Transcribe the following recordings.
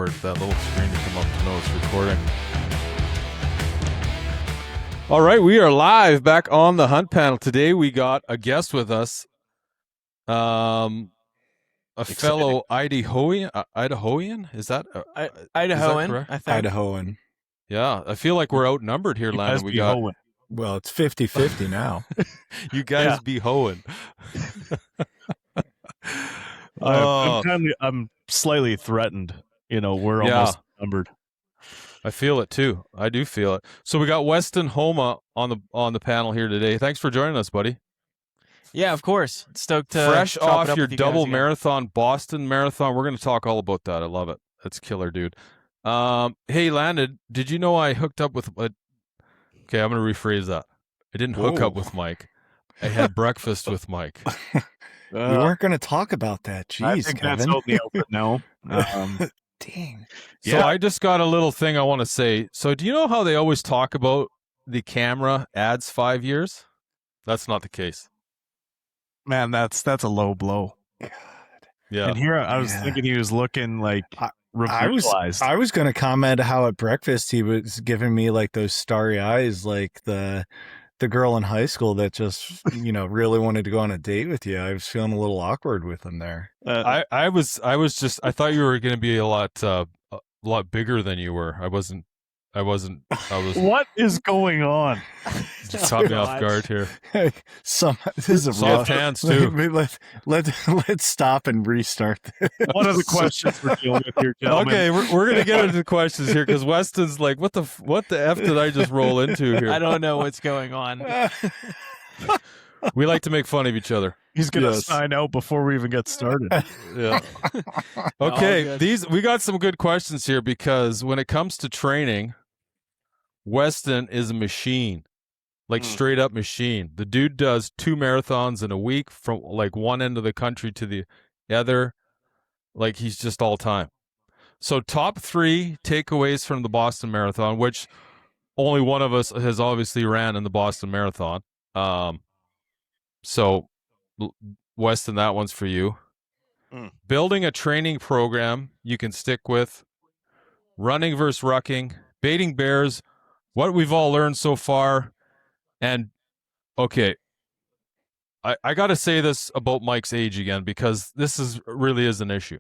that little screen to come up to know it's recording. All right, we are live back on the Hunt Panel. Today we got a guest with us, a fellow Idahoan. Is that Idahoan? correct? I think. Idahoan. Yeah, I feel like we're outnumbered here, Landen. We got Hoen. Well, it's 50-50 now. you guys be hoeing. I'm slightly threatened. We're almost numbered. I feel it too. I do feel it. So we got Weston Homa on the panel here today. Thanks for joining us, buddy. Yeah, of course. Stoked to Fresh chop off it up your with you double guys again. marathon, Boston Marathon. We're going to talk all about that. I love it. That's killer, dude. Hey, Landen, did you know I hooked up with? Okay, I'm going to rephrase that. I didn't hook up with Mike. I had breakfast with Mike. We weren't going to talk about that. Jeez, I think Kevin. that's out in the open now. Dang. So I just got a little thing I want to say. So do you know how they always talk about the camera adds 5 years? That's not the case. Man, that's a low blow. God. Yeah. And here I was thinking he was looking like revitalized. I was going to comment how at breakfast he was giving me like those starry eyes, like the girl in high school that just really wanted to go on a date with you. I was feeling a little awkward with him there. I thought you were going to be a lot bigger than you were. I was What is going on? just caught me off guard here. This is a Soft hands too. Let's stop and restart this. What are the questions we're dealing with here, gentlemen? Okay, we're going to get into the questions here because Weston's like, what the F did I just roll into here? I don't know what's going on. We like to make fun of each other. He's going to sign out before we even get started. Yeah. Okay, we got some good questions here because when it comes to training, Weston is a machine, like straight up machine. The dude does 2 marathons in a week from like one end of the country to the other. Like he's just all time. So top 3 takeaways from the Boston Marathon, which only one of us has obviously ran in the Boston Marathon. So Weston, that one's for you. Building a training program you can stick with, running versus rucking, baiting bears, what we've all learned so far. And okay, I got to say this about Mike's age again, because this really is an issue.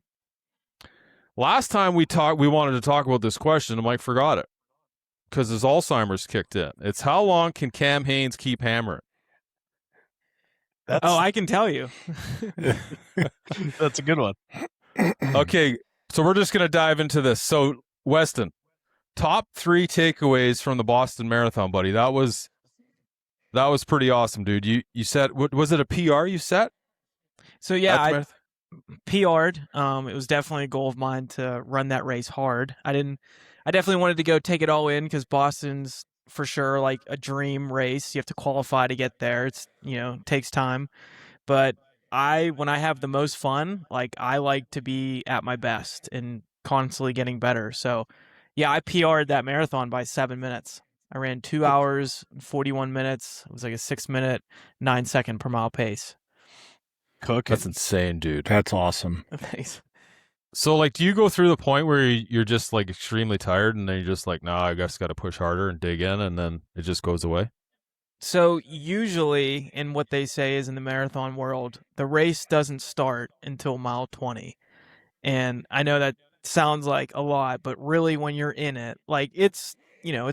Last time we wanted to talk about this question, and Mike forgot it because his Alzheimer's kicked in. It's how long can Cam Hanes keep hammering? I can tell you. That's a good one. Okay, so we're just going to dive into this. So, Weston, top 3 takeaways from the Boston Marathon, buddy. That was pretty awesome, dude. You set, was it a PR you set? So yeah, I PR'd. It was definitely a goal of mine to run that race hard. I definitely wanted to go take it all in because Boston's for sure like a dream race. You have to qualify to get there. It's takes time, but when I have the most fun, like I like to be at my best and constantly getting better. So yeah, I PR'd that marathon by 7 minutes. I ran 2 hours, 41 minutes. It was like a 6-minute, 9-second per mile pace. That's insane, dude. That's awesome. Thanks. So, like, do you go through the point where you're just like extremely tired, and then you're just like, nah, I guess got to push harder and dig in, and then it just goes away? So usually, in what they say is in the marathon world, the race doesn't start until mile 20. And I know that sounds like a lot, but really when you're in it, like it's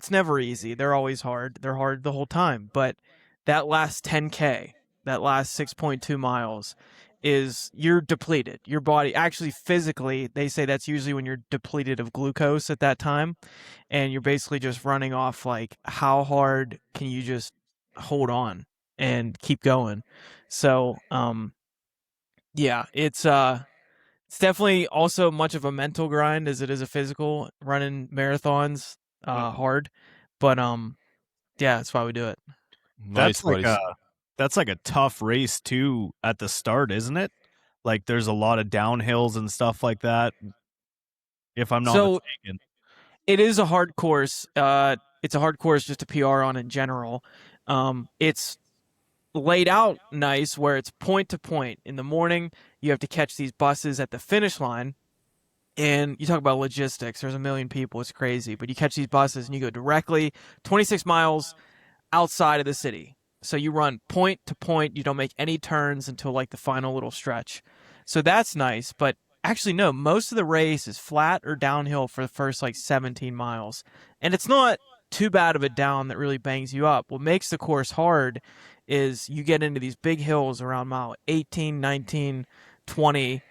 never easy. They're always hard. They're hard the whole time. But that last 10K, that last 6.2 miles you're depleted. Your body actually physically, they say that's usually when you're depleted of glucose at that time. And you're basically just running off like how hard can you just hold on and keep going. So, yeah, it's definitely also much of a mental grind as it is a physical. Running marathons hard, but yeah, that's why we do it. Nice, That's like a tough race too at the start, isn't it? Like there's a lot of downhills and stuff like that. If I'm not mistaken, it is a hard course. It's a hard course just to PR on in general. It's laid out nice where it's point to point. In the morning, you have to catch these buses at the finish line. And you talk about logistics. There's a million people. It's crazy. But you catch these buses and you go directly 26 miles outside of the city. So you run point to point. You don't make any turns until like the final little stretch. So that's nice. But actually, no, most of the race is flat or downhill for the first like 17 miles. And it's not too bad of a down that really bangs you up. What makes the course hard is you get into these big hills around mile 18, 19, 20,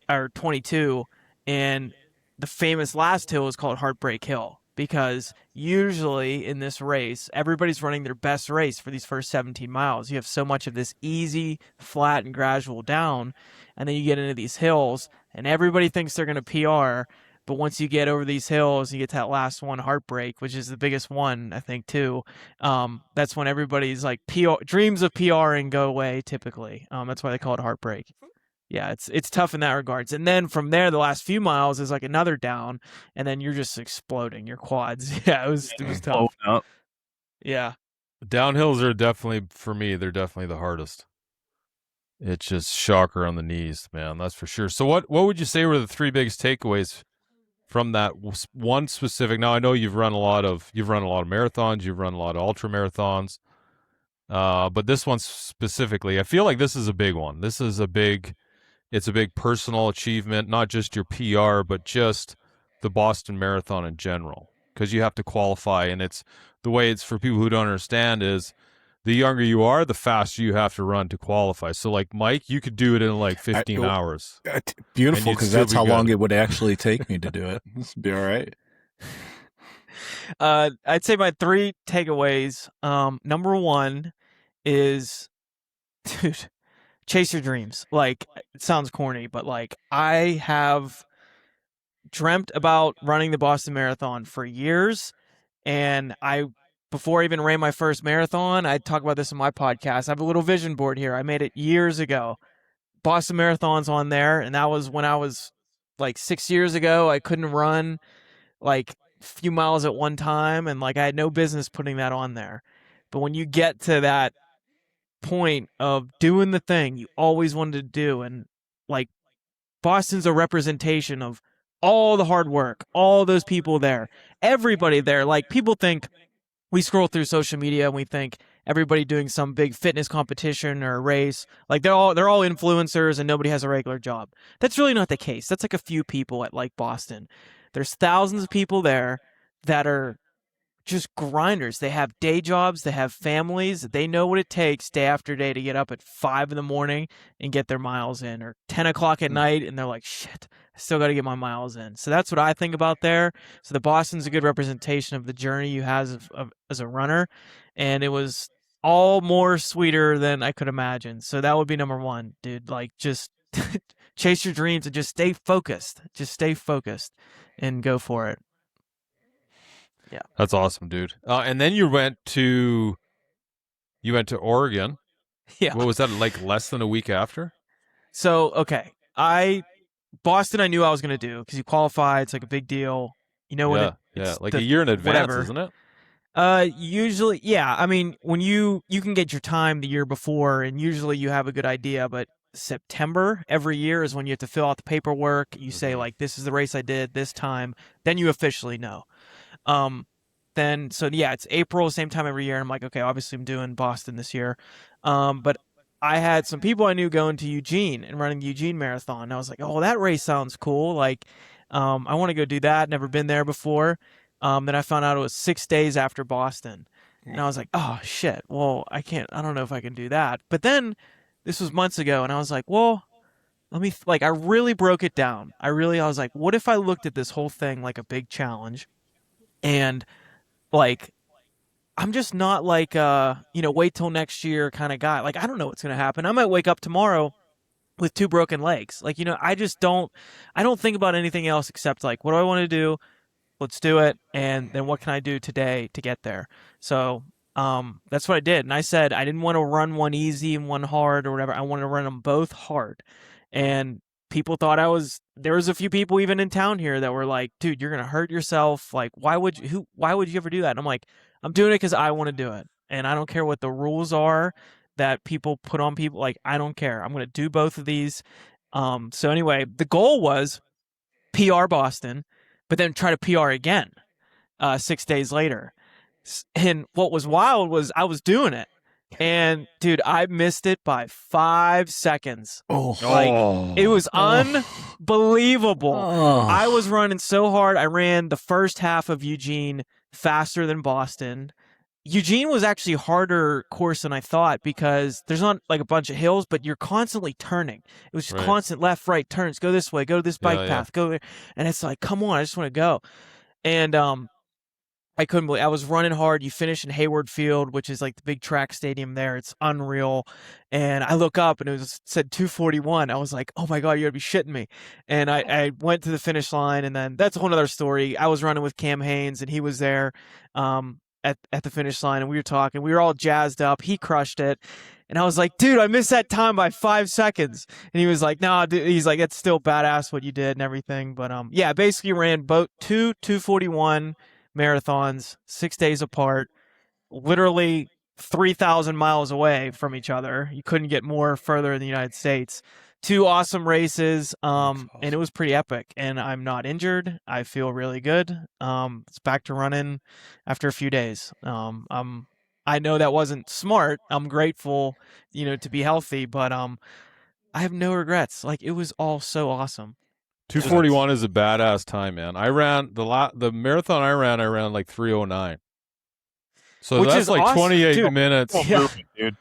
or 22. And the famous last hill is called Heartbreak Hill because usually in this race, everybody's running their best race for these first 17 miles. You have so much of this easy, flat, and gradual down, and then you get into these hills, and everybody thinks they're going to PR, but once you get over these hills, you get to that last one, Heartbreak, which is the biggest one, I think, too. That's when everybody's like dreams of PRing go away, typically. That's why they call it Heartbreak. Yeah, it's tough in that regards. And then from there, the last few miles is like another down, and then you're just exploding your quads. Yeah, it was tough. Yeah. Downhills are definitely, for me, they're definitely the hardest. It's just shocker on the knees, man. That's for sure. So what would you say were the three biggest takeaways from that one specific? Now I know you've run a lot of marathons, you've run a lot of ultra marathons, but this one specifically, I feel like this is a big one. It's a big personal achievement, not just your PR, but just the Boston Marathon in general, because you have to qualify, and it's the way it's for people who don't understand is the younger you are, the faster you have to run to qualify. So like Mike, you could do it in like 15 hours. Beautiful, because that's how long it would actually take me to do it. This would be all right. I'd say my three takeaways. Number one is, dude, chase your dreams. Like, it sounds corny, but like I have dreamt about running the Boston Marathon for years, and before I even ran my first marathon, I talk about this in my podcast. I have a little vision board here. I made it years ago. Boston Marathon's on there, and that was when I was like 6 years ago. I couldn't run like a few miles at one time, and like I had no business putting that on there. But when you get to that point of doing the thing you always wanted to do, and like Boston's a representation of all the hard work, all those people there, everybody there. Like, people think, we scroll through social media and we think everybody doing some big fitness competition or race, like they're all influencers and nobody has a regular job. That's really not the case. That's like a few people at like Boston. There's thousands of people there that are just grinders. They have day jobs, they have families, they know what it takes day after day to get up at 5 a.m. and get their miles in, or 10 o'clock at night, and they're like, shit, I still got to get my miles in. So that's what I think about there. So the Boston's a good representation of the journey you have as a runner, and it was all more sweeter than I could imagine. So that would be number one, dude. Like, just chase your dreams and just stay focused. Just stay focused and go for it. Yeah, that's awesome, dude. And then you went to Oregon. Yeah. What was that, like less than a week after? So, okay, Boston, I knew I was going to do because you qualify. It's like a big deal. You know when it's like a year in advance, whatever. Isn't it? Usually, yeah. I mean, when you can get your time the year before, and usually you have a good idea, but September every year is when you have to fill out the paperwork. You say like, this is the race I did this time. Then you officially know. Then, so yeah, it's April, same time every year. And I'm like, okay, obviously I'm doing Boston this year. But I had some people I knew going to Eugene and running the Eugene Marathon. And I was like, oh, that race sounds cool. Like, I want to go do that. Never been there before. Then I found out it was 6 days after Boston. And I was like, oh shit, well, I don't know if I can do that. But then this was months ago, and I was like, well, I really broke it down. I was like, what if I looked at this whole thing like a big challenge? And like, I'm just not like wait till next year kind of guy. Like, I don't know what's gonna happen. I might wake up tomorrow with 2 broken legs. Like, I don't think about anything else except like, what do I want to do? Let's do it. And then what can I do today to get there? So that's what I did. And I said I didn't want to run one easy and one hard or whatever. I wanted to run them both hard. And people thought there was a few people even in town here that were like, dude, you're going to hurt yourself. Like, why would you ever do that? And I'm like, I'm doing it because I want to do it. And I don't care what the rules are that people put on people. Like, I don't care. I'm going to do both of these. So anyway, the goal was PR Boston, but then try to PR again 6 days later. And what was wild was I was doing it. And dude, I missed it by 5 seconds. It was unbelievable. I was running so hard. I ran the first half of Eugene faster than Boston. Eugene was actually a harder course than I thought because there's not like a bunch of hills, but you're constantly turning. It was just constant left, right turns. Go this way, go to this bike path, go there. And it's like, come on, I just want to go. And I couldn't believe I was running hard. You finish in Hayward Field, which is like the big track stadium there. It's unreal. And I look up and said 2:41. I was like, oh my God, you gotta be shitting me. And I went to the finish line, and then that's a whole other story. I was running with Cam Haynes, and he was there at the finish line, and we were talking. We were all jazzed up. He crushed it. And I was like, dude, I missed that time by 5 seconds. And he was like, nah, dude. He's like, it's still badass what you did and everything. But yeah, basically ran both 2:41 marathons 6 days apart, literally 3,000 miles away from each other. You couldn't get more further in the United States. 2 awesome races, and it was pretty epic. And I'm not injured. I feel really good. It's back to running after a few days. I know that wasn't smart. I'm grateful, to be healthy, but I have no regrets. Like, it was all so awesome. 2:41 is a badass time, man. I ran the marathon I ran like 3:09. So which that's is like awesome. 28 Dude. minutes. Yeah. Dude.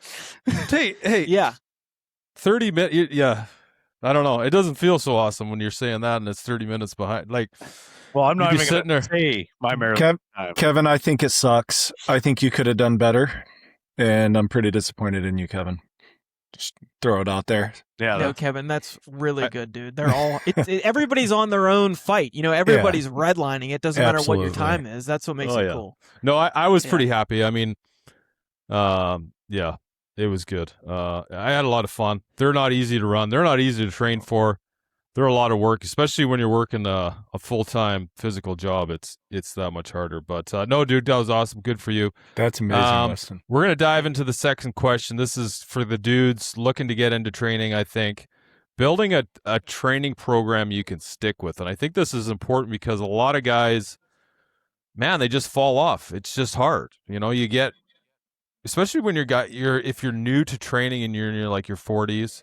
Hey, yeah. 30 minutes. Yeah. I don't know. It doesn't feel so awesome when you're saying that and it's 30 minutes behind. Like, well, I'm not you'd be even sitting going there. to say my marathon time. Kevin, I think it sucks. I think you could have done better, and I'm pretty disappointed in you, Kevin. Just throw it out there. Yeah, No, Kevin, that's really good, dude. They're all everybody's on their own fight. Everybody's redlining. It doesn't matter what your time is. That's what makes it cool. No, I was pretty happy. I mean, yeah, it was good. I had a lot of fun. They're not easy to run. They're not easy to train for. They're a lot of work, especially when you're working a full-time physical job. It's that much harder. But no, dude, that was awesome. Good for you. That's amazing, Weston. We're going to dive into the second question. This is for the dudes looking to get into training, I think. Building a training program you can stick with. And I think this is important because a lot of guys, man, they just fall off. It's just hard. You get, especially when if you're new to training and you're in your 40s,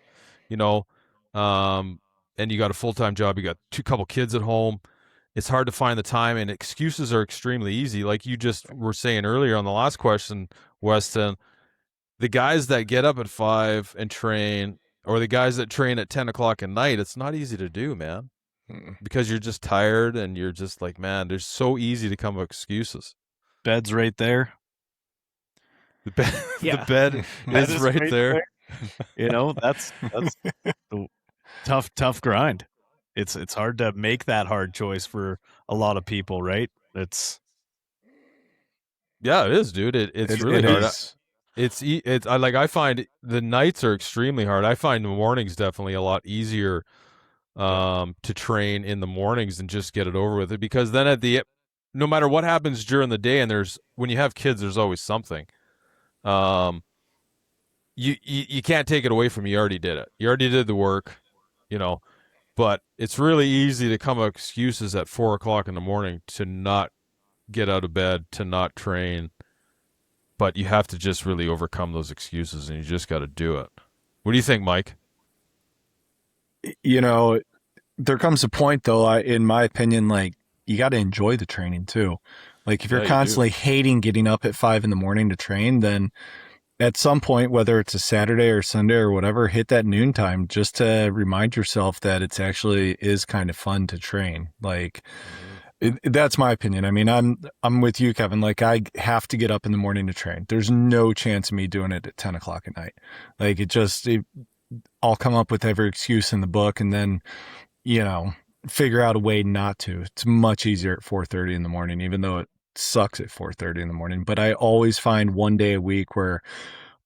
and you got a full-time job, you got couple kids at home, it's hard to find the time, and excuses are extremely easy. Like you just were saying earlier on the last question, Weston, the guys that get up at 5 and train, or the guys that train at 10 o'clock at night, it's not easy to do, man, because you're just tired and you're just like, man, they're so easy to come up with excuses. Bed's right there. The bed is right there. That's the tough grind. It's hard to make that hard choice for a lot of people, right? It is, dude. It's really hard. I find the nights are extremely hard. I find the mornings definitely a lot easier to train in the mornings and just get it over with it, because then no matter what happens during the day, and when you have kids, there's always something. You can't take it away from you. You already did it. You already did the work, but it's really easy to come up with excuses at 4 o'clock in the morning to not get out of bed, to not train. But you have to just really overcome those excuses, and you just got to do it. What do you think, Mike? There comes a point, though, in my opinion, like, you got to enjoy the training too. Like, if you're constantly hating getting up at 5 in the morning to train, then at some point, whether it's a Saturday or Sunday or whatever, hit that noontime just to remind yourself that it's actually is kind of fun to train. Like, that's my opinion. I mean, I'm with you, Kevin. Like, I have to get up in the morning to train. There's no chance of me doing it at 10 o'clock at night. Like, I'll come up with every excuse in the book and then, figure out a way not to. It's much easier at 4:30 in the morning, even though it sucks at 4:30 in the morning. But I always find one day a week where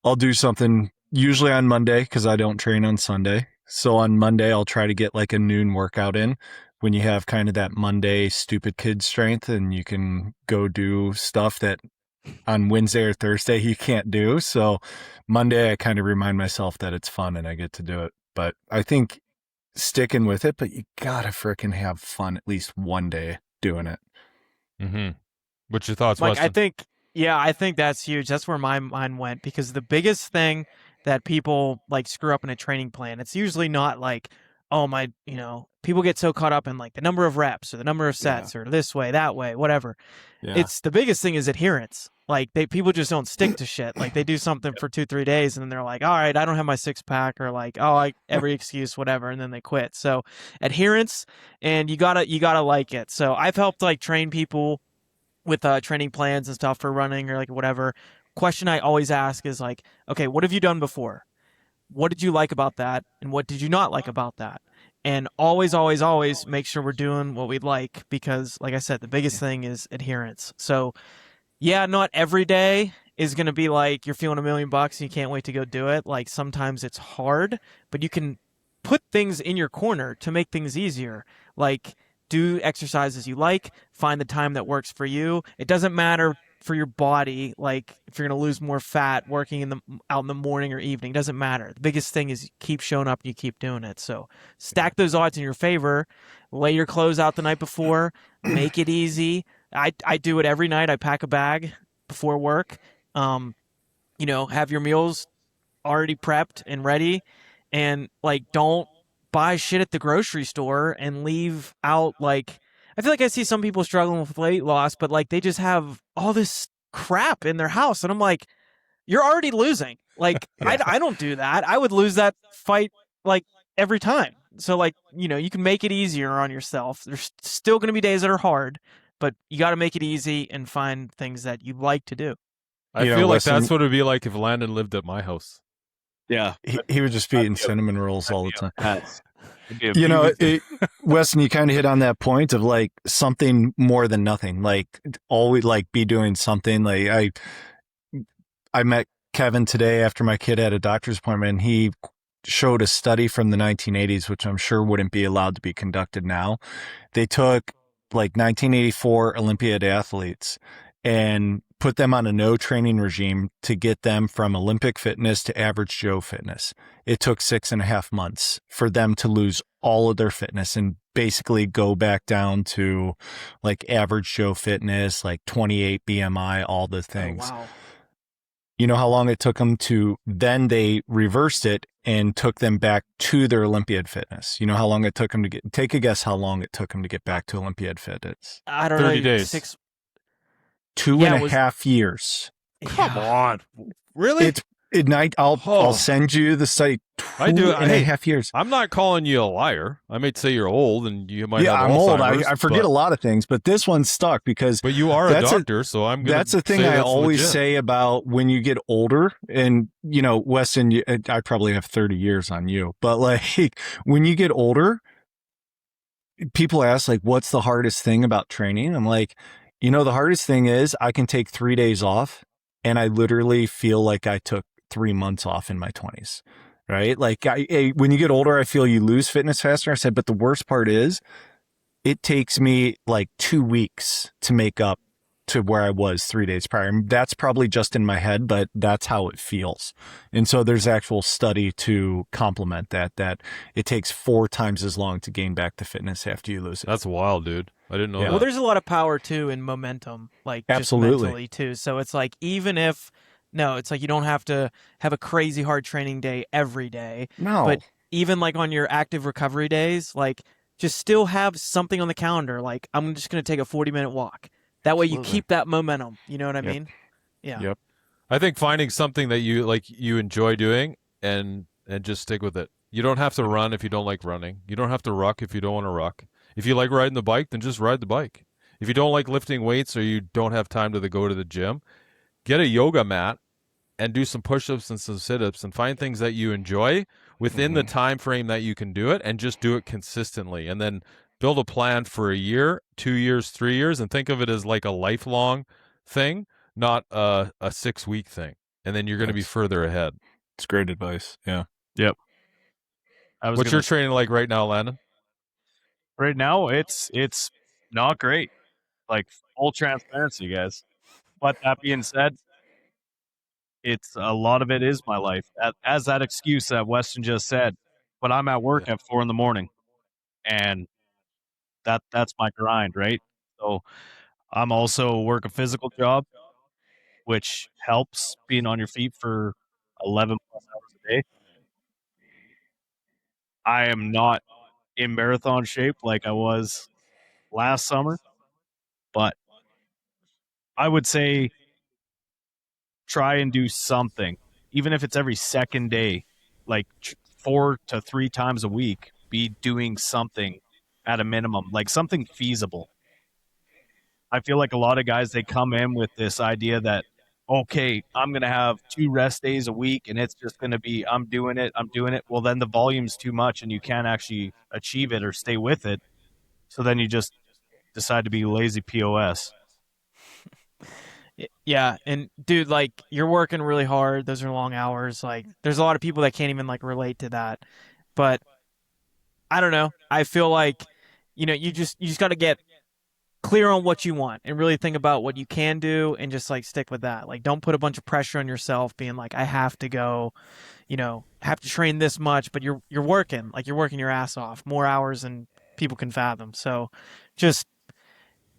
I'll do something, usually on Monday, because I don't train on Sunday. So on Monday, I'll try to get like a noon workout in, when you have kind of that Monday stupid kid strength, and you can go do stuff that on Wednesday or Thursday you can't do. So Monday, I kind of remind myself that it's fun and I get to do it. But I think sticking with it, but you gotta frickin' have fun at least one day doing it. Mm-hmm. What's your thoughts, Like, Weston? I think that's huge. That's where my mind went, because the biggest thing that people like screw up in a training plan, it's usually not like, oh my, people get so caught up in like the number of reps or the number of sets or this way, that way, whatever. Yeah. It's the biggest thing is adherence. Like people just don't stick to shit. Like they do something for 2-3 days and then they're like, all right, I don't have my 6-pack, or like, every excuse, whatever, and then they quit. So adherence, and you gotta like it. So I've helped like train people with training plans and stuff for running or like whatever. Question I always ask is like, okay, what have you done before? What did you like about that? And what did you not like about that? And always, always, always make sure we're doing what we like, because like I said, the biggest thing is adherence. So yeah, not every day is going to be like you're feeling $1 million and you can't wait to go do it. Like sometimes it's hard, but you can put things in your corner to make things easier. Like do exercises you like, find the time that works for you. It doesn't matter for your body, like if you're going to lose more fat working out in the morning or evening, it doesn't matter. The biggest thing is you keep showing up and you keep doing it. So stack those odds in your favor, lay your clothes out the night before, make it easy. I do it every night. I pack a bag before work. Have your meals already prepped and ready, and like don't buy shit at the grocery store and leave out like I feel like I see some people struggling with weight loss, but like they just have all this crap in their house, and I'm like, you're already losing. Like I don't do that. I would lose that fight like every time. So like, you can make it easier on yourself. There's still going to be days that are hard, but you got to make it easy and find things that you like to do. I feel like that's what it would be like if Landen lived at my house. Yeah. He would just be eating cinnamon rolls all the time. You know, Weston, you kind of hit on that point of like something more than nothing. Like always, like be doing something. Like I met Kevin today after my kid had a doctor's appointment, and he showed a study from the 1980s, which I'm sure wouldn't be allowed to be conducted now. They took like 1984 Olympiad athletes and put them on a no training regime to get them from Olympic fitness to average Joe fitness. It took 6.5 months for them to lose all of their fitness and basically go back down to like average Joe fitness, like 28 BMI, all the things. Oh, wow. You know how long it took them to, then they reversed it and took them back to their Olympiad fitness. You know how long it took them to take a guess how long it took them to get back to Olympiad fitness? I don't know. 30 days. 2.5 years. Come on. Really? I'll send you the site. 2.5 years. I'm not calling you a liar. I may say you're old and you might have I'm old. Alzheimer's, I forget a lot of things, but this one stuck because. But you are a doctor, so I'm going to. That's the thing I always legit. say about when you get older, and Weston, I probably have 30 years on you, but like when you get older, people ask like, "What's the hardest thing about training?" I'm like, the hardest thing is I can take 3 days off, and I literally feel like I took 3 months off in my 20s. Right? Like when you get older, I feel you lose fitness faster. I said, but the worst part is it takes me like 2 weeks to make up to where I was 3 days prior. That's probably just in my head, but that's how it feels. And so there's actual study to complement that it takes 4 times as long to gain back the fitness after you lose it. That's wild, dude. I didn't know that. Well, there's a lot of power too in momentum, like absolutely. Just mentally too. So it's like it's like you don't have to have a crazy hard training day every day. No. But even like on your active recovery days, like just still have something on the calendar. Like I'm just going to take a 40-minute walk. That way you keep that momentum. You know what I mean? Yeah. Yep. I think finding something that you enjoy doing and just stick with it. You don't have to run if you don't like running. You don't have to ruck if you don't want to ruck. If you like riding the bike, then just ride the bike. If you don't like lifting weights or you don't have time to go to the gym, get a yoga mat and do some push-ups and some sit-ups and find things that you enjoy within the time frame that you can do it, and just do it consistently. And then build a plan for a year, 2 years, 3 years, and think of it as like a lifelong thing, not a 6-week thing. And then you're going to be further ahead. It's great advice. Yeah. Yep. What's your training like right now, Landon? Right now, it's not great. Like full transparency, guys. But that being said, it's a lot of it is my life. As that excuse that Weston just said, but I'm at work at 4 a.m, and that's my grind, right? So I'm also work a physical job, which helps being on your feet for 11 plus hours a day. I am not in marathon shape like I was last summer, but I would say try and do something, even if it's every second day, like 4 to 3 times a week, be doing something at a minimum, like something feasible. I feel like a lot of guys, they come in with this idea that, okay, I'm going to have 2 rest days a week and it's just going to be, I'm doing it, I'm doing it. Well, then the volume's too much and you can't actually achieve it or stay with it. So then you just decide to be lazy POS. Yeah, and dude, like you're working really hard. Those are long hours. Like there's a lot of people that can't even like relate to that. But I don't know. I feel like you just got to get clear on what you want and really think about what you can do and just like stick with that. Like don't put a bunch of pressure on yourself being like I have to go, have to train this much, but you're working, like you're working your ass off, more hours than people can fathom. So just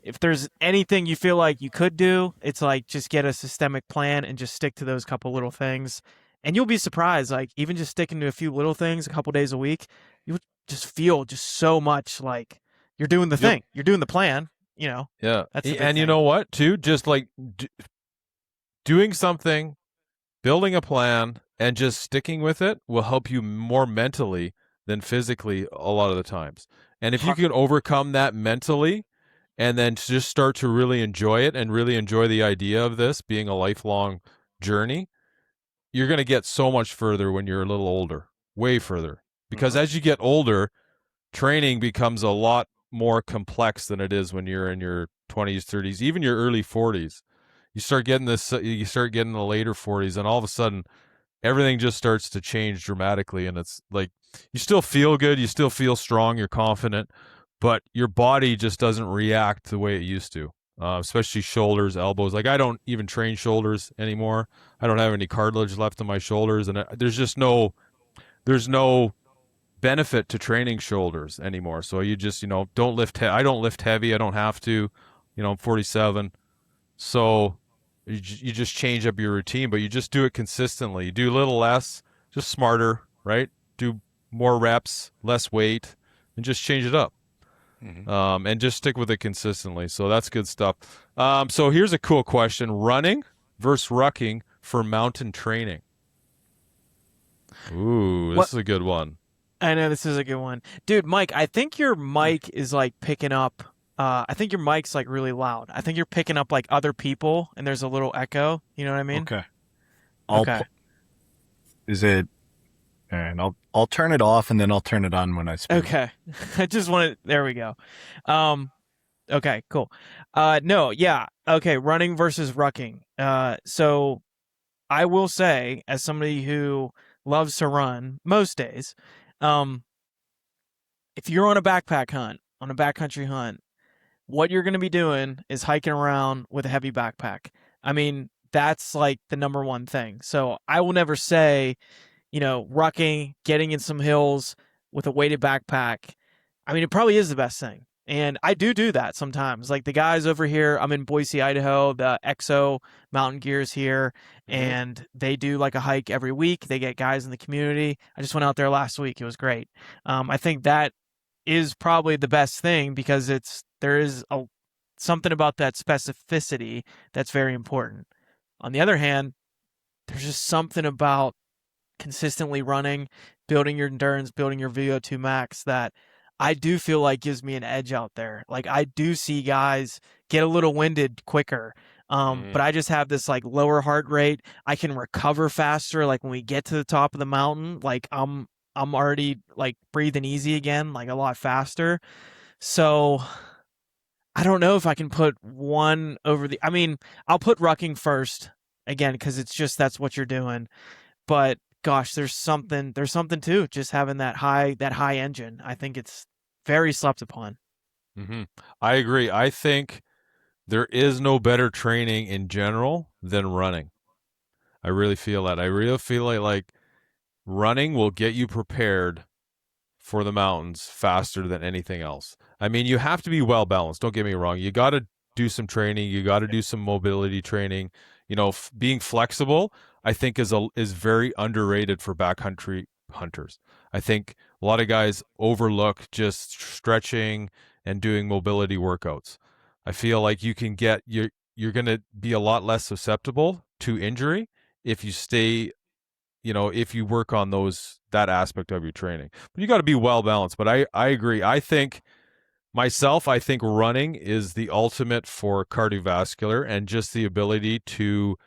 if there's anything you feel like you could do, it's like just get a systemic plan and just stick to those couple little things. And you'll be surprised, like even just sticking to a few little things a couple days a week, you'll just feel just so much like you're doing the thing. You're doing the plan, Yeah. That's the big and you thing. know what, too? Just like doing something, building a plan, and just sticking with it will help you more mentally than physically a lot of the times. And if you can overcome that mentally and then just start to really enjoy it and really enjoy the idea of this being a lifelong journey, you're going to get so much further when you're a little older, way further. Because as you get older, training becomes a lot more complex than it is when you're in your 20s, 30s, even your early 40s. You start getting the later 40s, and all of a sudden everything just starts to change dramatically. And it's like you still feel good, you still feel strong, you're confident, but your body just doesn't react the way it used to, especially shoulders, elbows. Like I don't even train shoulders anymore. I don't have any cartilage left in my shoulders, and there's no benefit to training shoulders anymore. So you just don't lift. I don't lift heavy. I don't have to. I'm 47, so you just change up your routine, but you just do it consistently. You do a little less, just smarter, right? Do more reps, less weight, and just change it up. And just stick with it consistently. So that's good stuff. So here's a cool question: running versus rucking for mountain training. Ooh, this is a good one. I know this is a good one. Dude, Mike, I think your mic is like picking up. I think your mic's like really loud. I think you're picking up like other people and there's a little echo. You know what I mean? Okay. Is it? And I'll turn it off and then I'll turn it on when I speak. Okay. I just wanted. There we go. Okay, cool. No, yeah. Okay, running versus rucking. So I will say, as somebody who loves to run most days, if you're on a backpack hunt, on a backcountry hunt, what you're going to be doing is hiking around with a heavy backpack. I mean, that's like the number one thing. So I will never say, rucking, getting in some hills with a weighted backpack. I mean, it probably is the best thing. And I do that sometimes. Like the guys over here, I'm in Boise, Idaho, the EXO Mountain Gears here, and they do like a hike every week. They get guys in the community. I just went out there last week. It was great. I think that is probably the best thing because there is something about that specificity that's very important. On the other hand, there's just something about consistently running, building your endurance, building your VO2 max that I do feel like gives me an edge out there. Like I do see guys get a little winded quicker. But I just have this like lower heart rate. I can recover faster. Like when we get to the top of the mountain, like I'm already like breathing easy again, like a lot faster. So I don't know if I can put one over I mean, I'll put rucking first again because it's just that's what you're doing. But gosh, there's something too just having that high engine. I think it's very slept upon. I agree. I think there is no better training in general than running. I really feel that. I really feel like running will get you prepared for the mountains faster than anything else. I mean, you have to be well balanced. Don't get me wrong. You got to do some training. You got to do some mobility training. You know, being flexible, I think, is very underrated for backcountry hunters. I think a lot of guys overlook just stretching and doing mobility workouts. I feel like you can get you're going to be a lot less susceptible to injury if you stay, you know, if you work on that aspect of your training. But you got to be well balanced. But I agree. I think running is the ultimate for cardiovascular and just the ability to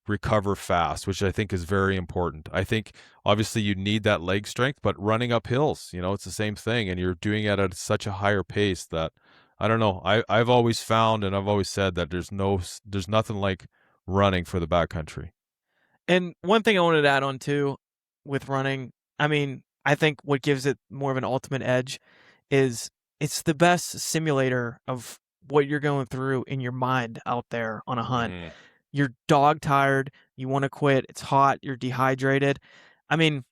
recover fast, which I think is very important. I think obviously you need that leg strength, but running up hills, you know, it's the same thing, and you're doing it at such a higher pace that I don't know. I've always found, and I've always said that there's nothing like running for the backcountry. And one thing I wanted to add on too with running, I mean, I think what gives it more of an ultimate edge is it's the best simulator of what you're going through in your mind out there on a hunt. Mm-hmm. You're dog tired, you want to quit, it's hot, you're dehydrated. I mean,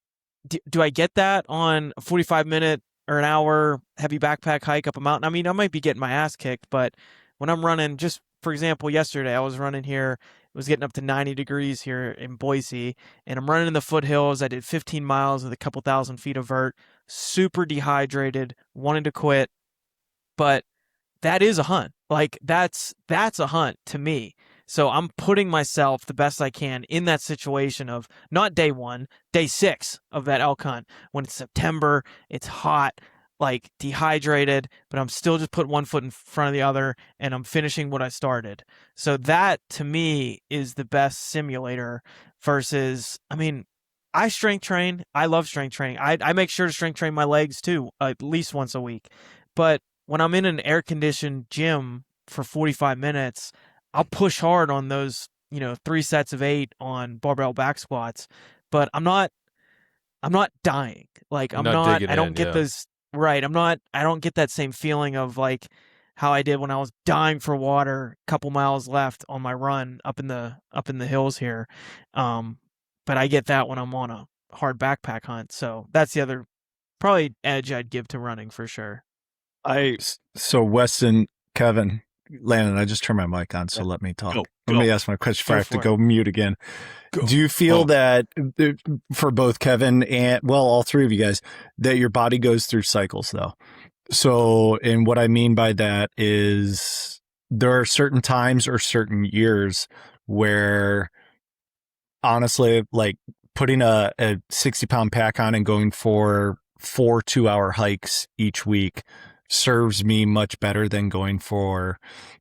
do I get that on a 45-minute or an hour heavy backpack hike up a mountain? I mean, I might be getting my ass kicked, but when I'm running, just for example, yesterday I was running here. It was getting up to 90 degrees here in Boise, and I'm running in the foothills. I did 15 miles with a couple thousand feet of vert, super dehydrated, wanted to quit, but that is a hunt. Like that's a hunt to me. So I'm putting myself the best I can in that situation of not day 1, day 6 of that elk hunt when it's September, it's hot, like dehydrated, but I'm still just putting one foot in front of the other and I'm finishing what I started. So that to me is the best simulator versus, I mean, I strength train. I love strength training. I make sure to strength train my legs too, at least once a week. But when I'm in an air-conditioned gym for 45 minutes, I'll push hard on those, 3 sets of 8 on barbell back squats, but I'm not dying. Like You're not digging I don't in, get yeah. those right. I don't get that same feeling of like how I did when I was dying for water, a couple miles left on my run up in the hills here. But I get that when I'm on a hard backpack hunt. So that's the other probably edge I'd give to running for sure. So Weston, Kevin, Landon, I just turned my mic on, so let me talk. Let me ask my question before I have to go mute again. Do you feel that for both Kevin and, well, all three of you guys, that your body goes through cycles though? So, and what I mean by that is there are certain times or certain years where honestly, like putting a 60-pound pack on and going for 4 2-hour hikes each week serves me much better than going for,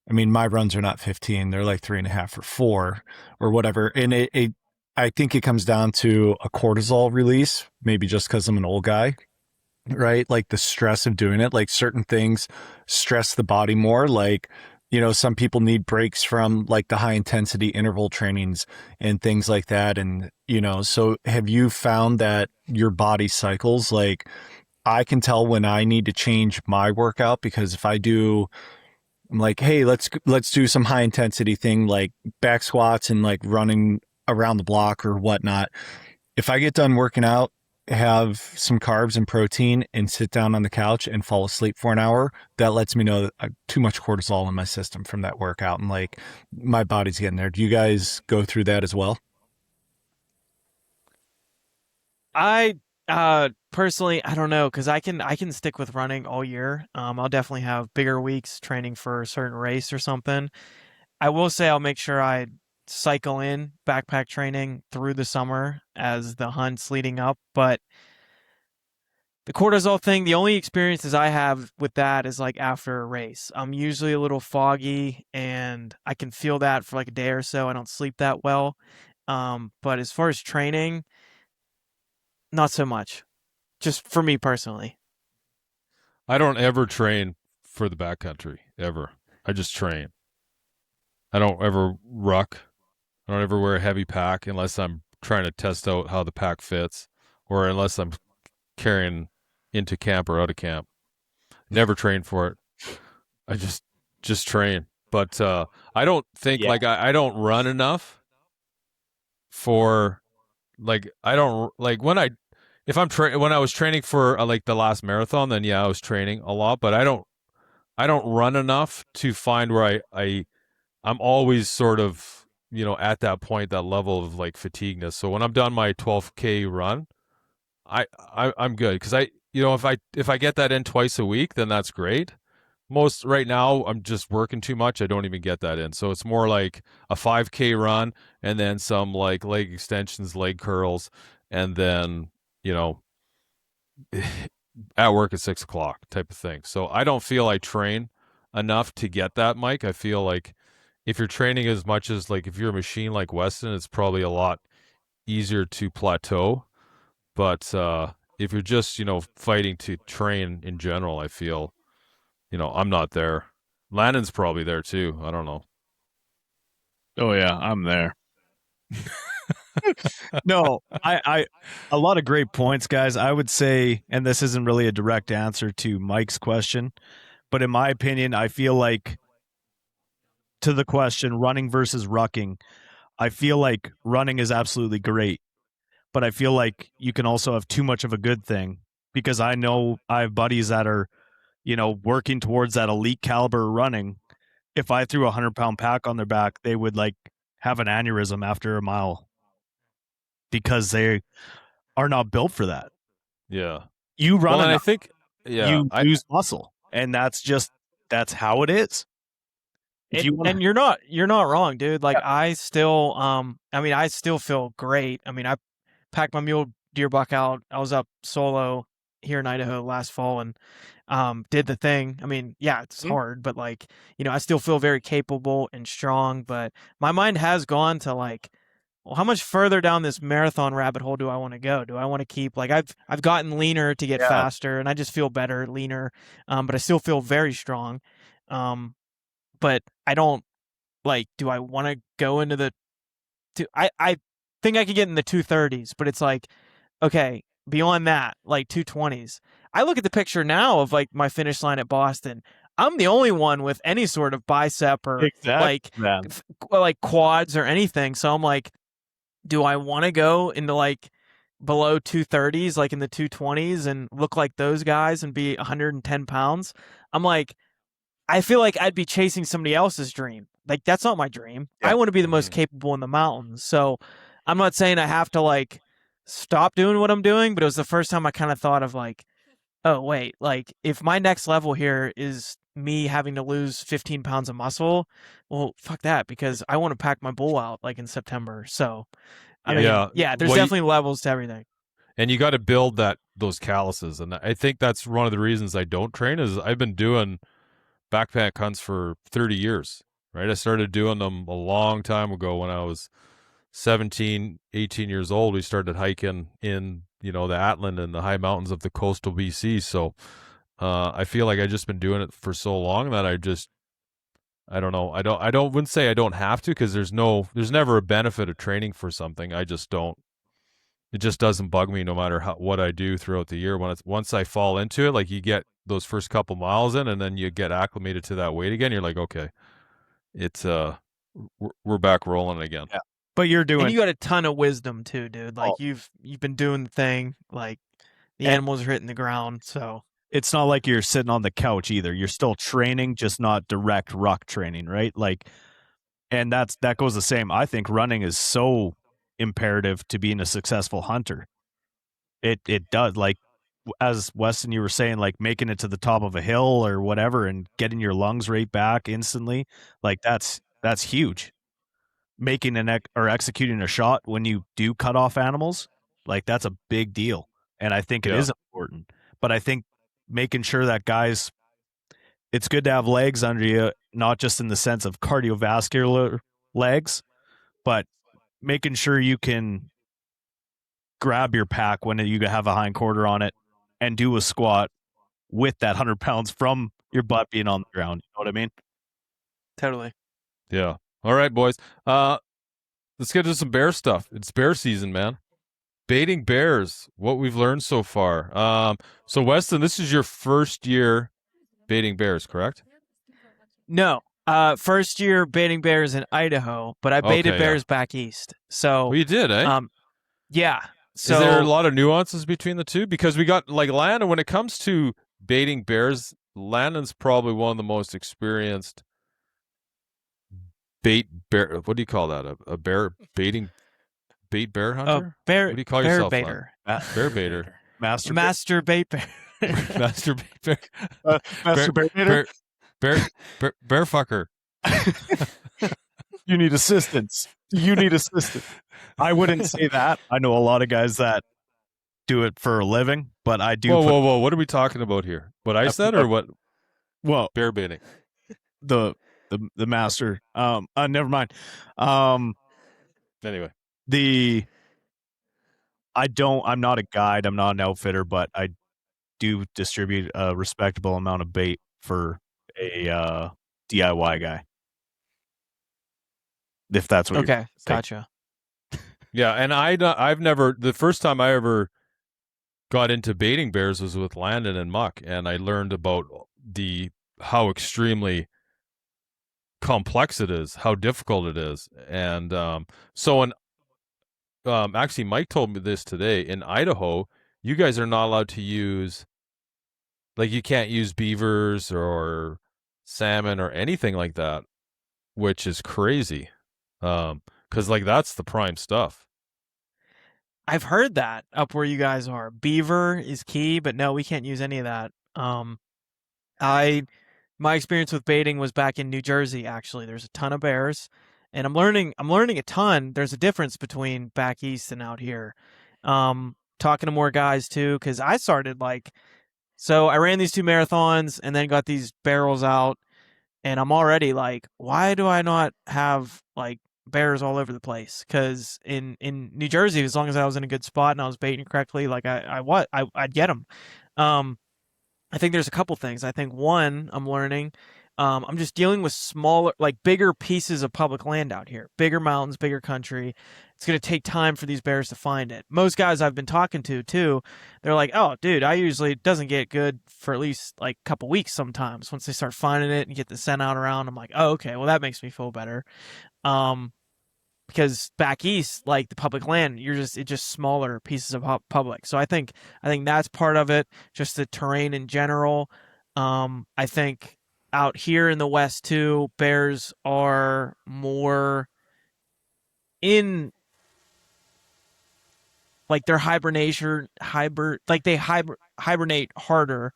I mean, my runs are not 15, they're like 3.5 or 4 or whatever. And I think it comes down to a cortisol release, maybe just because I'm an old guy, right? Like the stress of doing it, like certain things stress the body more. Like, some people need breaks from like the high intensity interval trainings and things like that. And, so have you found that your body cycles, like I can tell when I need to change my workout, because if I'm like, hey, let's do some high intensity thing like back squats and like running around the block or whatnot. If I get done working out, have some carbs and protein and sit down on the couch and fall asleep for an hour, that lets me know that I have too much cortisol in my system from that workout and like my body's getting there. Do you guys go through that as well? I personally, I don't know, because I can stick with running all year. I'll definitely have bigger weeks training for a certain race or something. I will say I'll make sure I cycle in backpack training through the summer as the hunts leading up. But the cortisol thing, the only experiences I have with that is like after a race. I'm usually a little foggy and I can feel that for like a day or so. I don't sleep that well. But as far as training, not so much. Just for me personally. I don't ever train for the backcountry, ever. I just train. I don't ever ruck. I don't ever wear a heavy pack unless I'm trying to test out how the pack fits or unless I'm carrying into camp or out of camp. Never train for it. I just train. But I don't think like I don't run enough for like I don't like when if I'm when I was training for like the last marathon, then yeah, I was training a lot, but I don't run enough to find where I'm always sort of, at that point, that level of like fatigueness. So when I'm done my 12K run, I'm good because if I get that in twice a week, then that's great. Most right now, I'm just working too much. I don't even get that in. So it's more like a 5K run and then some like leg extensions, leg curls, and then you know at work at 6 o'clock type of thing. So I don't feel I train enough to get that, Mike. I feel like if you're training as much as like if you're a machine like Weston, it's probably a lot easier to plateau. But if you're just fighting to train in general, I feel I'm not there. Landen's probably there too. I don't know. Oh yeah, I'm there. No, I a lot of great points, guys. I would say, and this isn't really a direct answer to Mike's question, but in my opinion, I feel like to the question, running versus rucking, I feel like running is absolutely great, but I feel like you can also have too much of a good thing because I know I have buddies that are, working towards that elite caliber running. If I threw a 100-pound pack on their back, they would like have an aneurysm after a mile because they are not built for that. Yeah. You run Well, and I enough, think you lose muscle, and that's how it is. If you wanna, And you're not wrong, dude. Like I still I still feel great. I mean, I packed my mule deer buck out. I was up solo here in Idaho last fall and did the thing. I mean, yeah, it's hard, but like, I still feel very capable and strong, but my mind has gone to like, well, how much further down this marathon rabbit hole do I want to go? Do I want to keep like I've gotten leaner to get faster and I just feel better, leaner, but I still feel very strong. But I don't like. Do I want to go into the? I think I could get in the 230s, but it's like, okay, beyond that, like 220s. I look at the picture now of like my finish line at Boston. I'm the only one with any sort of bicep or like quads or anything. So I'm like, do I want to go into like below 230s, like in the 220s and look like those guys and be 110 pounds? I'm like, I feel like I'd be chasing somebody else's dream. Like that's not my dream. I want to be the most capable in the mountains. So I'm not saying I have to like stop doing what I'm doing, but it was the first time I kind of thought of like, oh wait, like if my next level here is me having to lose 15 pounds of muscle, well, fuck that because I want to pack my bull out like in September. So I mean, yeah, there's definitely levels to everything. And you got to build those calluses, and I think that's one of the reasons I don't train is I've been doing backpack hunts for 30 years, right? I started doing them a long time ago when I was 17, 18 years old. We started hiking in, the Atland and the high mountains of the coastal BC. So I feel like I've just been doing it for so long that I don't know. Wouldn't say I don't have to because there's never a benefit of training for something. I just don't. It just doesn't bug me no matter what I do throughout the year. Once I fall into it, like you get those first couple miles in and then you get acclimated to that weight again, you're like, okay, it's we're back rolling again. Yeah. But you're doing, and you got a ton of wisdom too, dude. Like you've been doing the thing, like the animals are hitting the ground. So it's not like you're sitting on the couch either. You're still training, just not direct ruck training, right? Like, and that goes the same. I think running is so imperative to being a successful hunter. It does, like as Weston you were saying, like making it to the top of a hill or whatever and getting your lungs right back instantly, like that's huge. Making or executing a shot when you do cut off animals, like that's a big deal, and I think it is important. But I think making sure that guys, it's good to have legs under you, not just in the sense of cardiovascular legs, but making sure you can grab your pack when you have a hind quarter on it and do a squat with that 100 pounds from your butt being on the ground. You know what I mean? Totally. Yeah. All right, boys. Let's get to some bear stuff. It's bear season, man. Baiting bears, what we've learned so far. So Weston, this is your first year baiting bears, correct? No. First year baiting bears in Idaho, but I baited bears back east. So you did, eh? Yeah. So Is there a lot of nuances between the two? Because we got like Landen, when it comes to baiting bears, Landen's probably one of the most experienced bait bear. What do you call that? A bear baiting bait bear hunter? bear What do you call bear yourself, baiter, Bear baiter. Master bait bear. Master bait bear. Master bear, Baiter? bear fucker. You need assistance. You need assistance. I wouldn't say that. I know a lot of guys that do it for a living, but I do. Whoa! What are we talking about here? What I said, or what? Well, Bear baiting. the master. Never mind. Anyway, I'm not a guide. I'm not an outfitter, but I do distribute a respectable amount of bait for a DIY guy. If that's what you're Okay, saying. gotcha. yeah, and I've never. The first time I ever got into baiting bears was with Landen and Muck, and I learned about how extremely complex it is, how difficult it is, and actually Mike told me this today. In Idaho, you guys are not allowed to use, like, you can't use beavers or salmon or anything like that, which is crazy, because like that's the prime stuff. I've heard that up where you guys are, beaver is key, but no, we can't use any of that. My experience with baiting was back in New Jersey. Actually, there's a ton of bears, and I'm learning a ton. There's a difference between back east and out here. Talking to more guys too, because I started so I ran these 2 marathons and then got these barrels out, and I'm already like, why do I not have like bears all over the place? Because in New Jersey, as long as I was in a good spot and I was baiting correctly, like I'd get them. I think there's a couple things. I think one, I'm learning, I'm just dealing with smaller, like bigger pieces of public land out here, bigger mountains, bigger country. It's going to take time for these bears to find it. Most guys I've been talking to too, they're like, oh, dude, it doesn't get good for at least like a couple weeks sometimes. Once they start finding it and get the scent out around, I'm like, oh, okay, well, that makes me feel better. Because back east, like the public land, it's just smaller pieces of public. So I think that's part of it. Just the terrain in general. I think out here in the West too, bears are more in like their they hibernate harder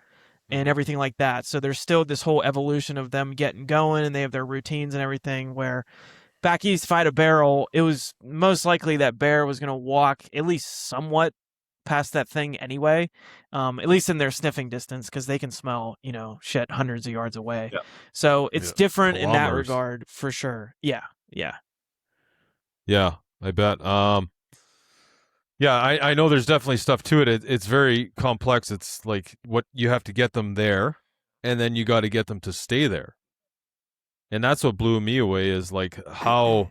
and everything like that. So there's still this whole evolution of them getting going, and they have their routines and everything. Where back east, if I had a barrel, it was most likely that bear was going to walk at least somewhat past that thing anyway, at least in their sniffing distance, because they can smell, shit hundreds of yards away. Yeah. So it's different in that Kilometers. regard for sure. Yeah. Yeah, I bet. Yeah, I know there's definitely stuff to it. It's very complex. It's like what you have to get them there, and then you got to get them to stay there. And that's what blew me away, is like how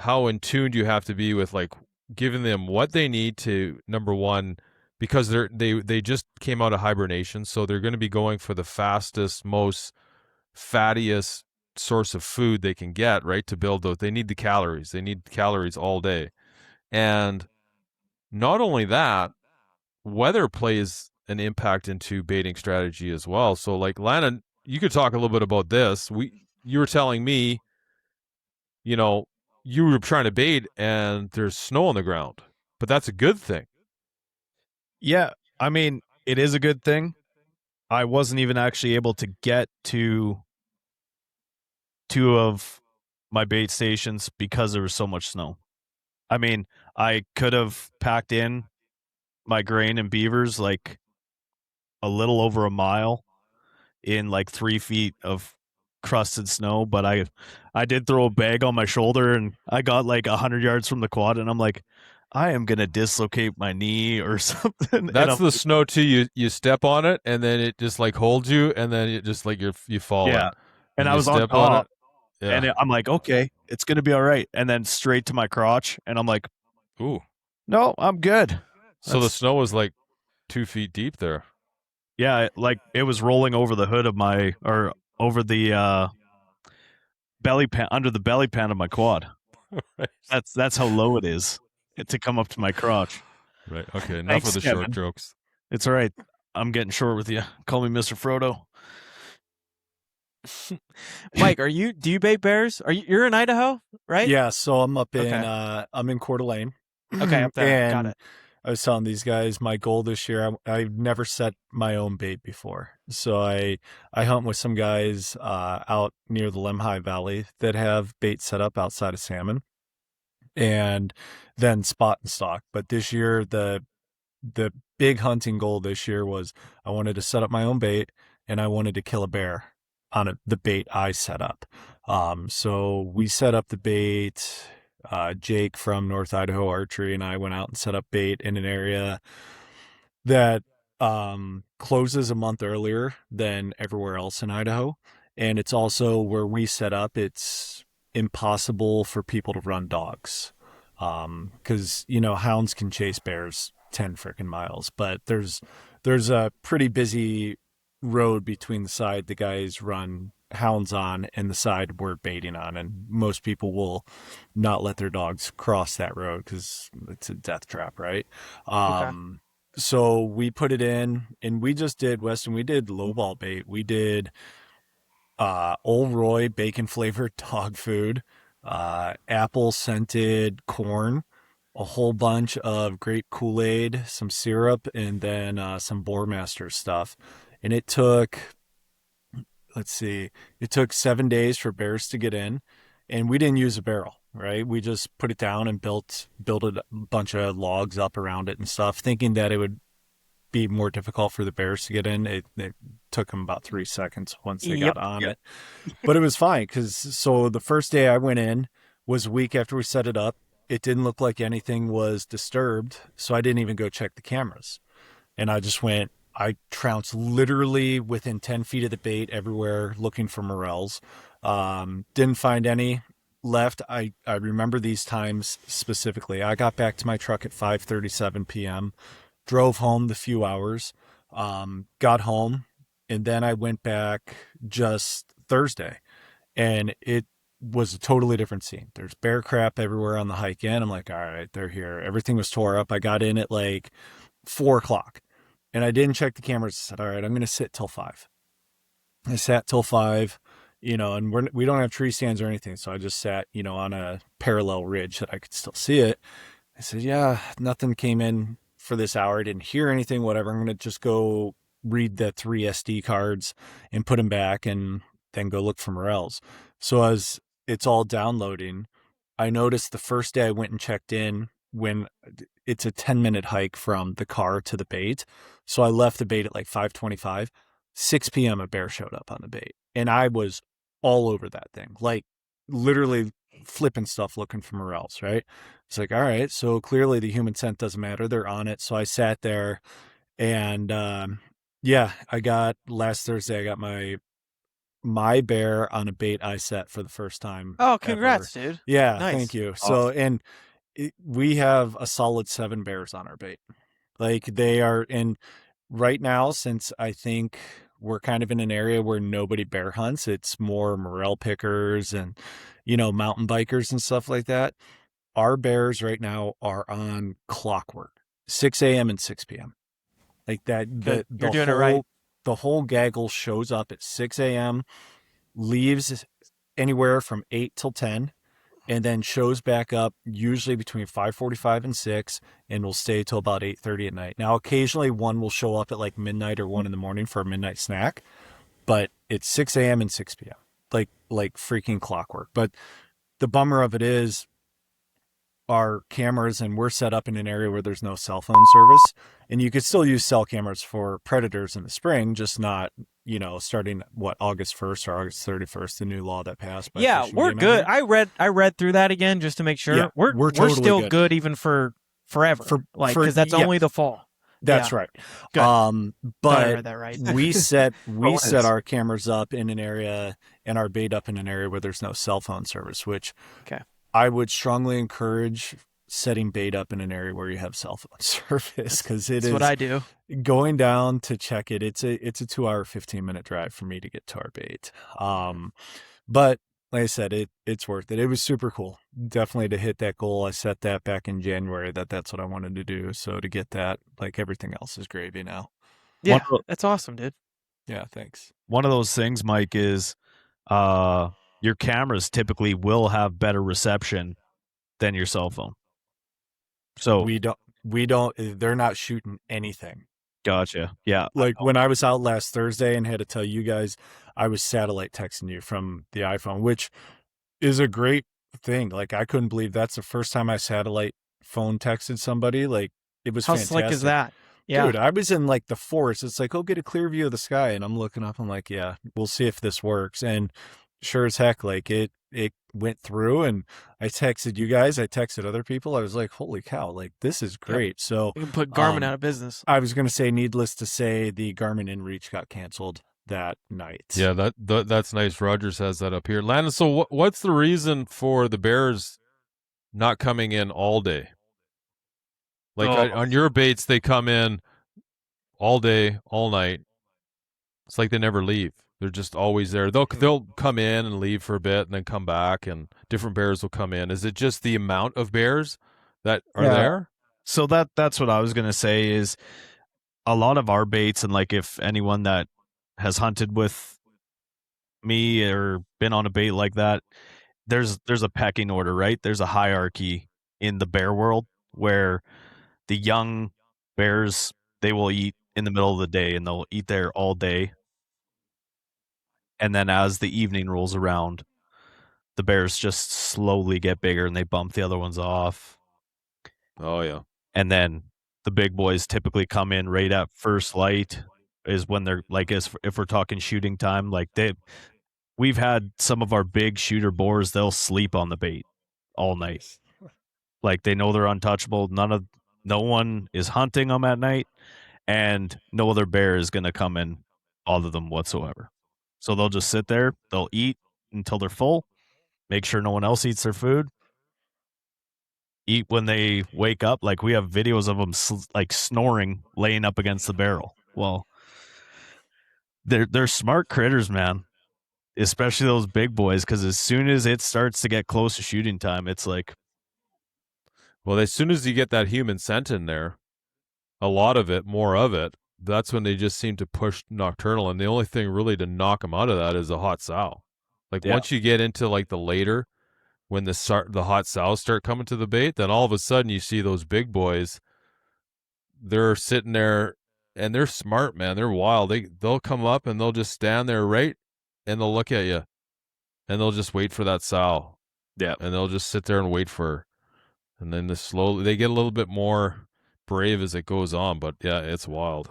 in tune you have to be with like giving them what they need to, number one, because they just came out of hibernation, so they're going to be going for the fastest, most fattiest source of food they can get, right? To build those, they need the calories. They need calories all day. And not only that, weather plays an impact into baiting strategy as well. So like Landen, you could talk a little bit about this. You were telling me, you were trying to bait and there's snow on the ground, but that's a good thing. Yeah, I mean, it is a good thing. I wasn't even actually able to get to 2 of my bait stations because there was so much snow. I mean, I could have packed in my grain and beavers like a little over a mile in like 3 feet of crusted snow, but I did throw a bag on my shoulder and I got like 100 yards from the quad, and I'm like, I am gonna dislocate my knee or something. That's the snow too. You step on it and then it just like holds you, and then it just like you fall. Yeah, and I was on top, and I'm like, okay, it's gonna be all right. And then straight to my crotch, and I'm like, ooh, no, I'm good. So the snow was like 2 feet deep there. Yeah, like it was rolling over the hood of or over the belly pan, under the belly pan of my quad. Right. That's how low it is to come up to my crotch. Right. Okay. Enough Thanks, of the short Kevin. jokes. It's all right. I'm getting short with you. Call me Mr. Frodo. Mike, do you bait bears? You're in Idaho, right? Yeah, so I'm up in Okay. I'm in Coeur d'Alene. Okay, up there. Got And it. I was telling these guys my goal this year. I've never set my own bait before, so I hunt with some guys out near the Lemhi Valley that have bait set up outside of salmon, and then spot and stock. But this year the big hunting goal this year was I wanted to set up my own bait and I wanted to kill a bear on the bait I set up. So we set up the bait. Jake from North Idaho Archery and I went out and set up bait in an area that closes a month earlier than everywhere else in Idaho. And it's also where we set up, it's impossible for people to run dogs. Because, hounds can chase bears 10 freaking miles, but there's a pretty busy road between the side the guys run hounds on and the side we're baiting on, and most people will not let their dogs cross that road because it's a death trap, right? Okay. So we put it in, and we just did, Weston, we did lowball bait. We did Old Roy bacon flavored dog food, apple scented corn, a whole bunch of grape Kool-Aid, some syrup, and then some Boarmaster stuff. And it took, it took 7 days for bears to get in, and we didn't use a barrel, right? We just put it down and built a bunch of logs up around it and stuff, thinking that it would be more difficult for the bears to get in. It took them about 3 seconds once they got on it, but it was fine so the first day I went in was a week after we set it up. It didn't look like anything was disturbed, so I didn't even go check the cameras. And I trounced literally within 10 feet of the bait everywhere looking for morels. Didn't find any left. I remember these times specifically. I got back to my truck at 5:37 p.m., drove home the few hours, got home, and then I went back just Thursday, and it was a totally different scene. There's bear crap everywhere on the hike in. I'm like, all right, they're here. Everything was tore up. I got in at like 4:00, and I didn't check the cameras. I said, all right, I'm going to sit till 5. I sat till 5, and we don't have tree stands or anything. So I just sat, on a parallel ridge that I could still see it. I said, yeah, nothing came in for this hour. I didn't hear anything, whatever. I'm going to just go read the 3 SD cards and put them back and then go look for morels. So as it's all downloading, I noticed the first day I went and checked in, when it's a 10-minute hike from the car to the bait. So I left the bait at like 5:25, 6 p.m. a bear showed up on the bait, and I was all over that thing, like literally flipping stuff looking for morels, right? It's like, all right, so clearly the human scent doesn't matter. They're on it. So I sat there and, last Thursday, I got my bear on a bait I set for the first time. Oh, congrats, dude. Yeah. Nice. Thank you. So, and we have a solid 7 bears on our bait. Like they are in right now, since I think we're kind of in an area where nobody bear hunts. It's more morel pickers and, mountain bikers and stuff like that. Our bears right now are on clockwork, 6 a.m. and 6 p.m. Like that. You're doing it right. The whole gaggle shows up at 6 a.m., leaves anywhere from 8 till 10, and then shows back up usually between 5:45 and 6, and will stay till about 8:30 at night. Now, occasionally one will show up at like midnight or 1 in the morning for a midnight snack, but it's 6 a.m. and 6 p.m. like freaking clockwork. But the bummer of it is our cameras, and we're set up in an area where there's no cell phone service, and you could still use cell cameras for predators in the spring, just not, starting August 1st or August 31st, the new law that passed. Yeah, we're good. I read through that again just to make sure. Yeah, we're totally still good even for forever. Because that's only the fall. That's right. Good. But I read that right. we set our cameras up in an area and our bait up in an area where there's no cell phone service, which I would strongly encourage setting bait up in an area where you have cell phone service, because that's what I do. Going down to check it. It's a 2-hour, 15-minute drive for me to get to our bait. But like I said, it's worth it. It was super cool. Definitely to hit that goal. I set that back in January that's what I wanted to do. So to get that, like everything else is gravy now. Yeah, that's awesome, dude. Yeah, thanks. One of those things, Mike, is your cameras typically will have better reception than your cell phone. So we don't they're not shooting anything. Gotcha. Yeah. Like when I was out last Thursday and had to tell you guys, I was satellite texting you from the iPhone, which is a great thing. Like I couldn't believe that's the first time I satellite phone texted somebody. Like it was How fantastic. slick is that? Yeah. Dude, I was in like the forest. It's like, oh, get a clear view of the sky. And I'm looking up. I'm like, yeah, we'll see if this works. And sure as heck, like it went through. And I texted you guys. I texted other people. I was like, holy cow, like this is great. Yep. So you can put Garmin out of business. I was going to say, needless to say, the Garmin InReach got canceled that night. Yeah, that's nice. Rogers has that up here. Landen, so what's the reason for the bears not coming in all day? Like on your baits, they come in all day, all night. It's like they never leave. They're just always there. They'll come in and leave for a bit and then come back, and different bears will come in. Is it just the amount of bears that are there? So that's what I was gonna say is a lot of our baits, and like if anyone that has hunted with me or been on a bait like that, there's a pecking order, right? There's a hierarchy in the bear world where the young bears, they will eat in the middle of the day and they'll eat there all day. And then as the evening rolls around, the bears just slowly get bigger and they bump the other ones off. Oh, yeah. And then the big boys typically come in right at first light is when they're like, if we're talking shooting time, like we've had some of our big shooter boars, they'll sleep on the bait all night. Like they know they're untouchable. No one is hunting them at night, and no other bear is going to come and bother them whatsoever. So they'll just sit there, they'll eat until they're full, make sure no one else eats their food, eat when they wake up. Like we have videos of them like snoring, laying up against the barrel. Well, they're smart critters, man. Especially those big boys, because as soon as it starts to get close to shooting time, it's like, well, as soon as you get that human scent in there, a lot of it, more of it, that's when they just seem to push nocturnal. And the only thing really to knock them out of that is a hot sow. Like once you get into like the later, when the hot sows start coming to the bait, then all of a sudden you see those big boys. They're sitting there, and they're smart, man. They're wild. They'll come up and they'll just stand there, right, and they'll look at you, and they'll just wait for that sow. Yeah, and they'll just sit there and wait for her. And then they get a little bit more brave as it goes on. But yeah, it's wild.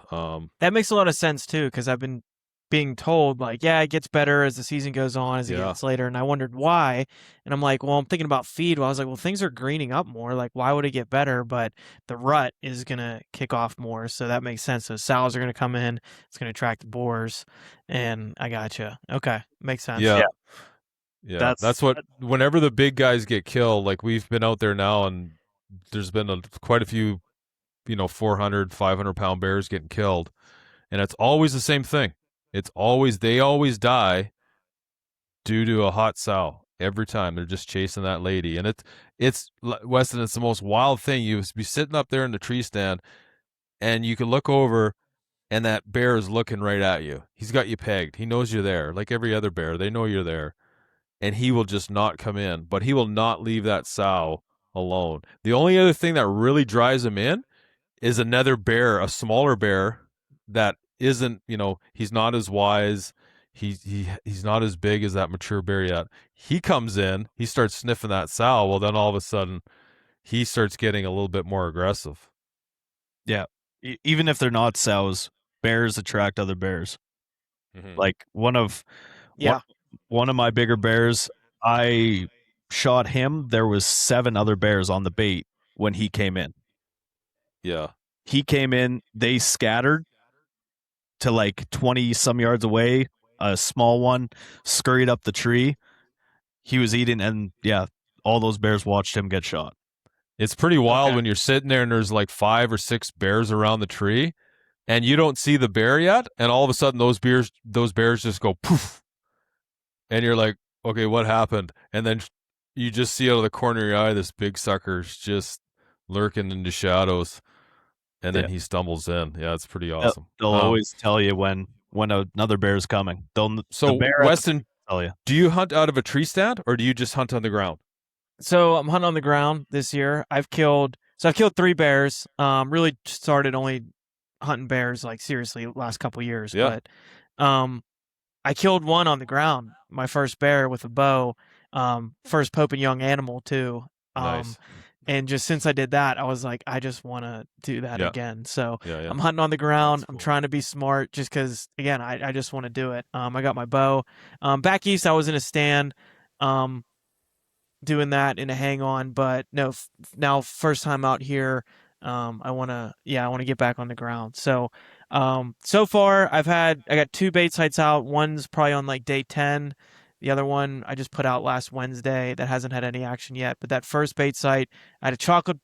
That makes a lot of sense too, because I've been being told like, yeah, it gets better as the season goes on, as it gets later, and I wondered why. And I'm like, well, I'm thinking about feed. Well, I was like, well, things are greening up more. Like, why would it get better? But the rut is gonna kick off more, so that makes sense. So sows are gonna come in. It's gonna attract the boars, and I gotcha. Okay, makes sense. Yeah, that's what. Whenever the big guys get killed, like we've been out there now, and there's been quite a few, 400, 500-pound bears getting killed, and it's always the same thing. They always die due to a hot sow every time. They're just chasing that lady, and it's Weston. It's the most wild thing. You be sitting up there in the tree stand, and you can look over, and that bear is looking right at you. He's got you pegged. He knows you're there. Like every other bear, they know you're there. And he will just not come in, but he will not leave that sow alone. The only other thing that really drives him in is another bear, a smaller bear that isn't, he's not as wise. He's not as big as that mature bear yet. He comes in, he starts sniffing that sow. Well, then all of a sudden he starts getting a little bit more aggressive. Yeah. Even if they're not sows, bears attract other bears. Mm-hmm. Like one of my bigger bears, I shot him. There was 7 other bears on the bait when he came in. Yeah. He came in, they scattered to like 20 some yards away. A small one scurried up the tree. He was eating, and all those bears watched him get shot. It's pretty wild when you're sitting there and there's like 5 or 6 bears around the tree and you don't see the bear yet, and all of a sudden those bears just go poof. And you're like, okay, what happened? And then you just see out of the corner of your eye this big sucker's just lurking in the shadows, and then Yeah. he stumbles in. Yeah, it's pretty awesome. They'll always tell you when another bear's coming. The So bear Weston, tell you. do you hunt out of a tree stand or do you just hunt on the ground? So I'm hunting on the ground this year. I've killed 3 bears. Really started only hunting bears like seriously last couple years. Yeah. But I killed one on the ground, my first bear with a bow. First Pope and young animal too. Nice. And just since I did that, I was like, I just want to do that Yeah. again. So Yeah, yeah. I'm hunting on the ground. That's I'm cool. trying to be smart just because, again, I just want to do it. I got my bow. Back east, I was in a stand doing that in a hang on, but no, now first time out here, I want to get back on the ground. So so far I got 2 bait sites out. One's probably on like day 10. The other one I just put out last Wednesday that hasn't had any action yet. But that first bait site, I had a chocolate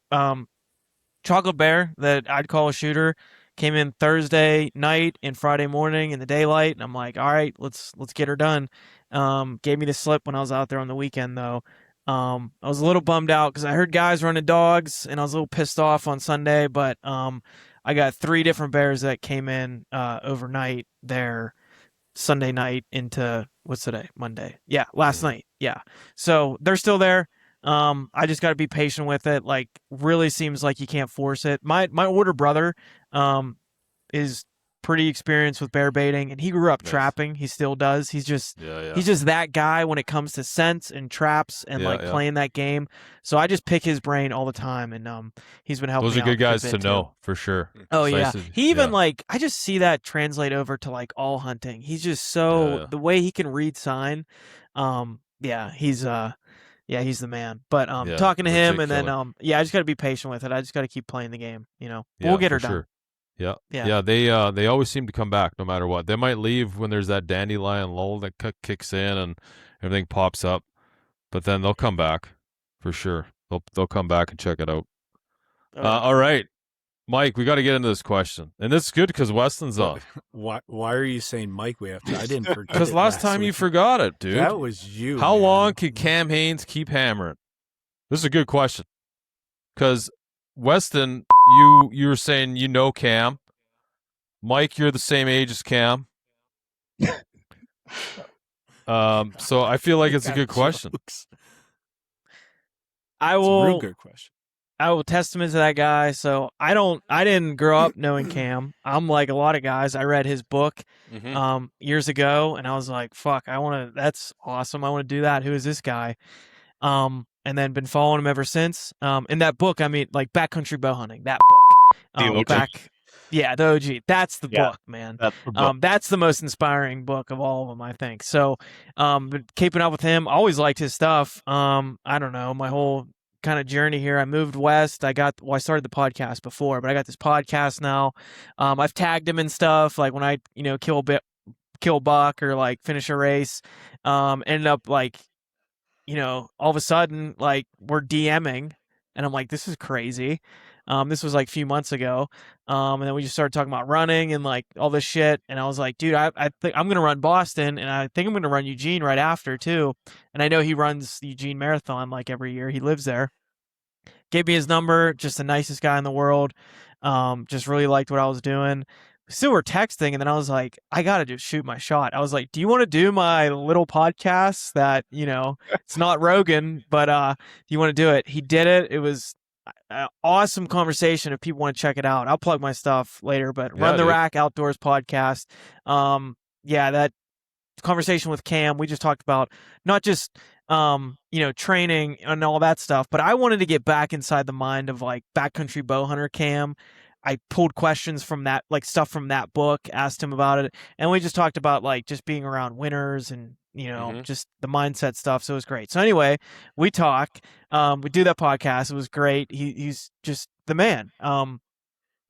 bear that I'd call a shooter. Came in Thursday night and Friday morning in the daylight, and I'm like, all right, let's get her done. Gave me the slip when I was out there on the weekend though. I was a little bummed out because I heard guys running dogs, and I was a little pissed off on Sunday. But I got 3 different bears that came in overnight there Sunday night into what's today? Monday. Yeah, last night. Yeah. So they're still there. I just got to be patient with it. Like, really seems like you can't force it. My older brother is pretty experienced with bear baiting, and he grew up Nice. trapping. He still does. He's just that guy when it comes to scents and traps and playing that game. So I just pick his brain all the time, and he's been helping. Those me are good out guys a to bit, know too. for sure. Oh It's yeah, nice to- he even I just see that translate over to like all hunting. He's just so the way he can read sign. Yeah, he's he's the man. But talking to him, and then I just got to be patient with it. I just got to keep playing the game. But we'll get her done. Sure. Yeah. Yeah. They always seem to come back no matter what. They might leave when there's that dandelion lull that kicks in and everything pops up, but then they'll come back for sure. They'll come back and check it out. All right, Mike, we got to get into this question, and this is good because Weston's on. Why are you saying Mike? We have to. I didn't forget. Because last time you forgot it, dude. That was you. How man. long can Cam Haines keep hammering? This is a good question. Because Weston, you were saying Cam. Mike, you're the same age as Cam. So I feel like it's a good question. I It's a will. real good question. I will testament to that guy. So I didn't grow up knowing Cam. I'm like a lot of guys. I read his book years ago, and I was like, fuck, that's awesome. I want to do that. Who is this guy? And then been following him ever since. In that book, I mean, like Backcountry Bow Hunting, that book. The OG. The OG. That's the book, man. That's the book. That's the most inspiring book of all of them, I think. So, been keeping up with him. Always liked his stuff. I don't know, my whole kind of journey here. I moved west. I started the podcast before, but I got this podcast now. I've tagged him and stuff, like when I, kill buck or like finish a race. Ended up like, all of a sudden, like we're DMing, and I'm like, this is crazy. This was like a few months ago. And then we just started talking about running and like all this shit. And I was like, dude, I think I'm going to run Boston, and I think I'm going to run Eugene right after too. And I know he runs the Eugene Marathon like every year. He lives there. Gave me his number, just the nicest guy in the world. Just really liked what I was doing. Still were texting, and then I was like, I gotta just shoot my shot. I was like, do you want to do my little podcast that, it's not Rogan, but do you want to do it? He did it. It was an awesome conversation. If people want to check it out, I'll plug my stuff later, but Run the Rack Outdoors podcast. That conversation with Cam, we just talked about not just training and all that stuff, but I wanted to get back inside the mind of like backcountry bow hunter Cam. I pulled questions from that, like stuff from that book, asked him about it, and we just talked about like just being around winners and just the mindset stuff. So it was great. So anyway, we talk, we do that podcast. It was great. He's just the man. And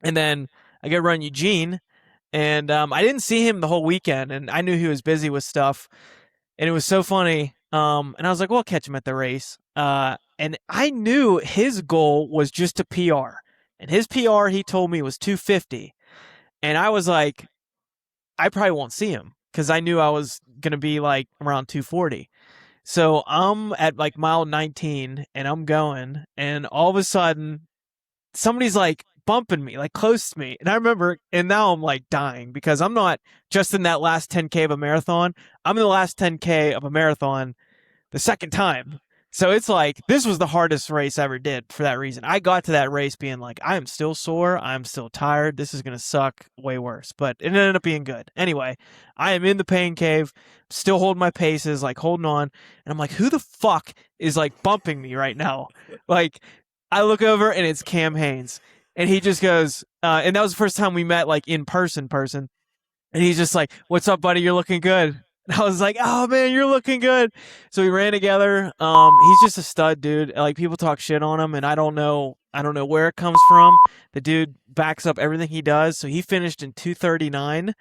then I go run Eugene, and I didn't see him the whole weekend, and I knew he was busy with stuff, and it was so funny. And I was like, well, I'll catch him at the race. And I knew his goal was just to PR. And his PR, he told me, was 250. And I was like, I probably won't see him because I knew I was going to be like around 240. So I'm at like mile 19 and I'm going, and all of a sudden somebody's like bumping me, like close to me. And I remember, and now I'm like dying because I'm not just in that last 10K of a marathon. I'm in the last 10K of a marathon the second time. So it's like, this was the hardest race I ever did for that reason. I got to that race being like, I am still sore. I'm still tired. This is going to suck way worse. But it ended up being good. Anyway, I am in the pain cave, still holding my paces, like holding on. And I'm like, who the fuck is like bumping me right now? Like, I look over and it's Cam Haynes. And he just goes, and that was the first time we met, like in person. And he's just like, "What's up, buddy? You're looking good." And I was like, "Oh man, you're looking good." So we ran together. He's just a stud, dude. Like people talk shit on him, and I don't know where it comes from. The dude backs up everything he does. So he finished in 2:39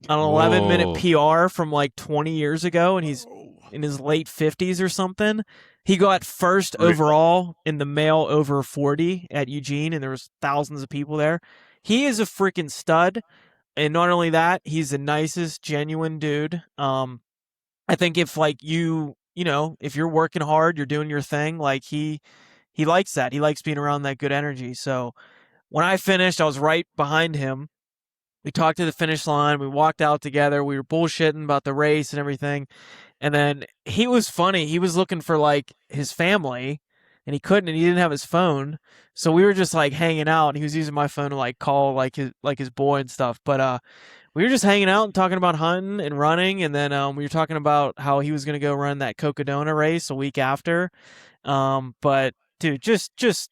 on an 11-minute PR from like 20 years ago, and he's in his late 50s or something. He got first overall in the male over 40 at Eugene, and there was thousands of people there. He is a freaking stud. And not only that, he's the nicest, genuine dude. I think if like if you're working hard, you're doing your thing, like he likes that. He likes being around that good energy. So when I finished, I was right behind him. We talked to the finish line. We walked out together. We were bullshitting about the race and everything. And then he was funny. He was looking for like his family, and he couldn't, and he didn't have his phone. So we were just like hanging out, and he was using my phone to like call like his boy and stuff. But we were just hanging out and talking about hunting and running, and then we were talking about how he was gonna go run that Cocodona race a week after. But dude, just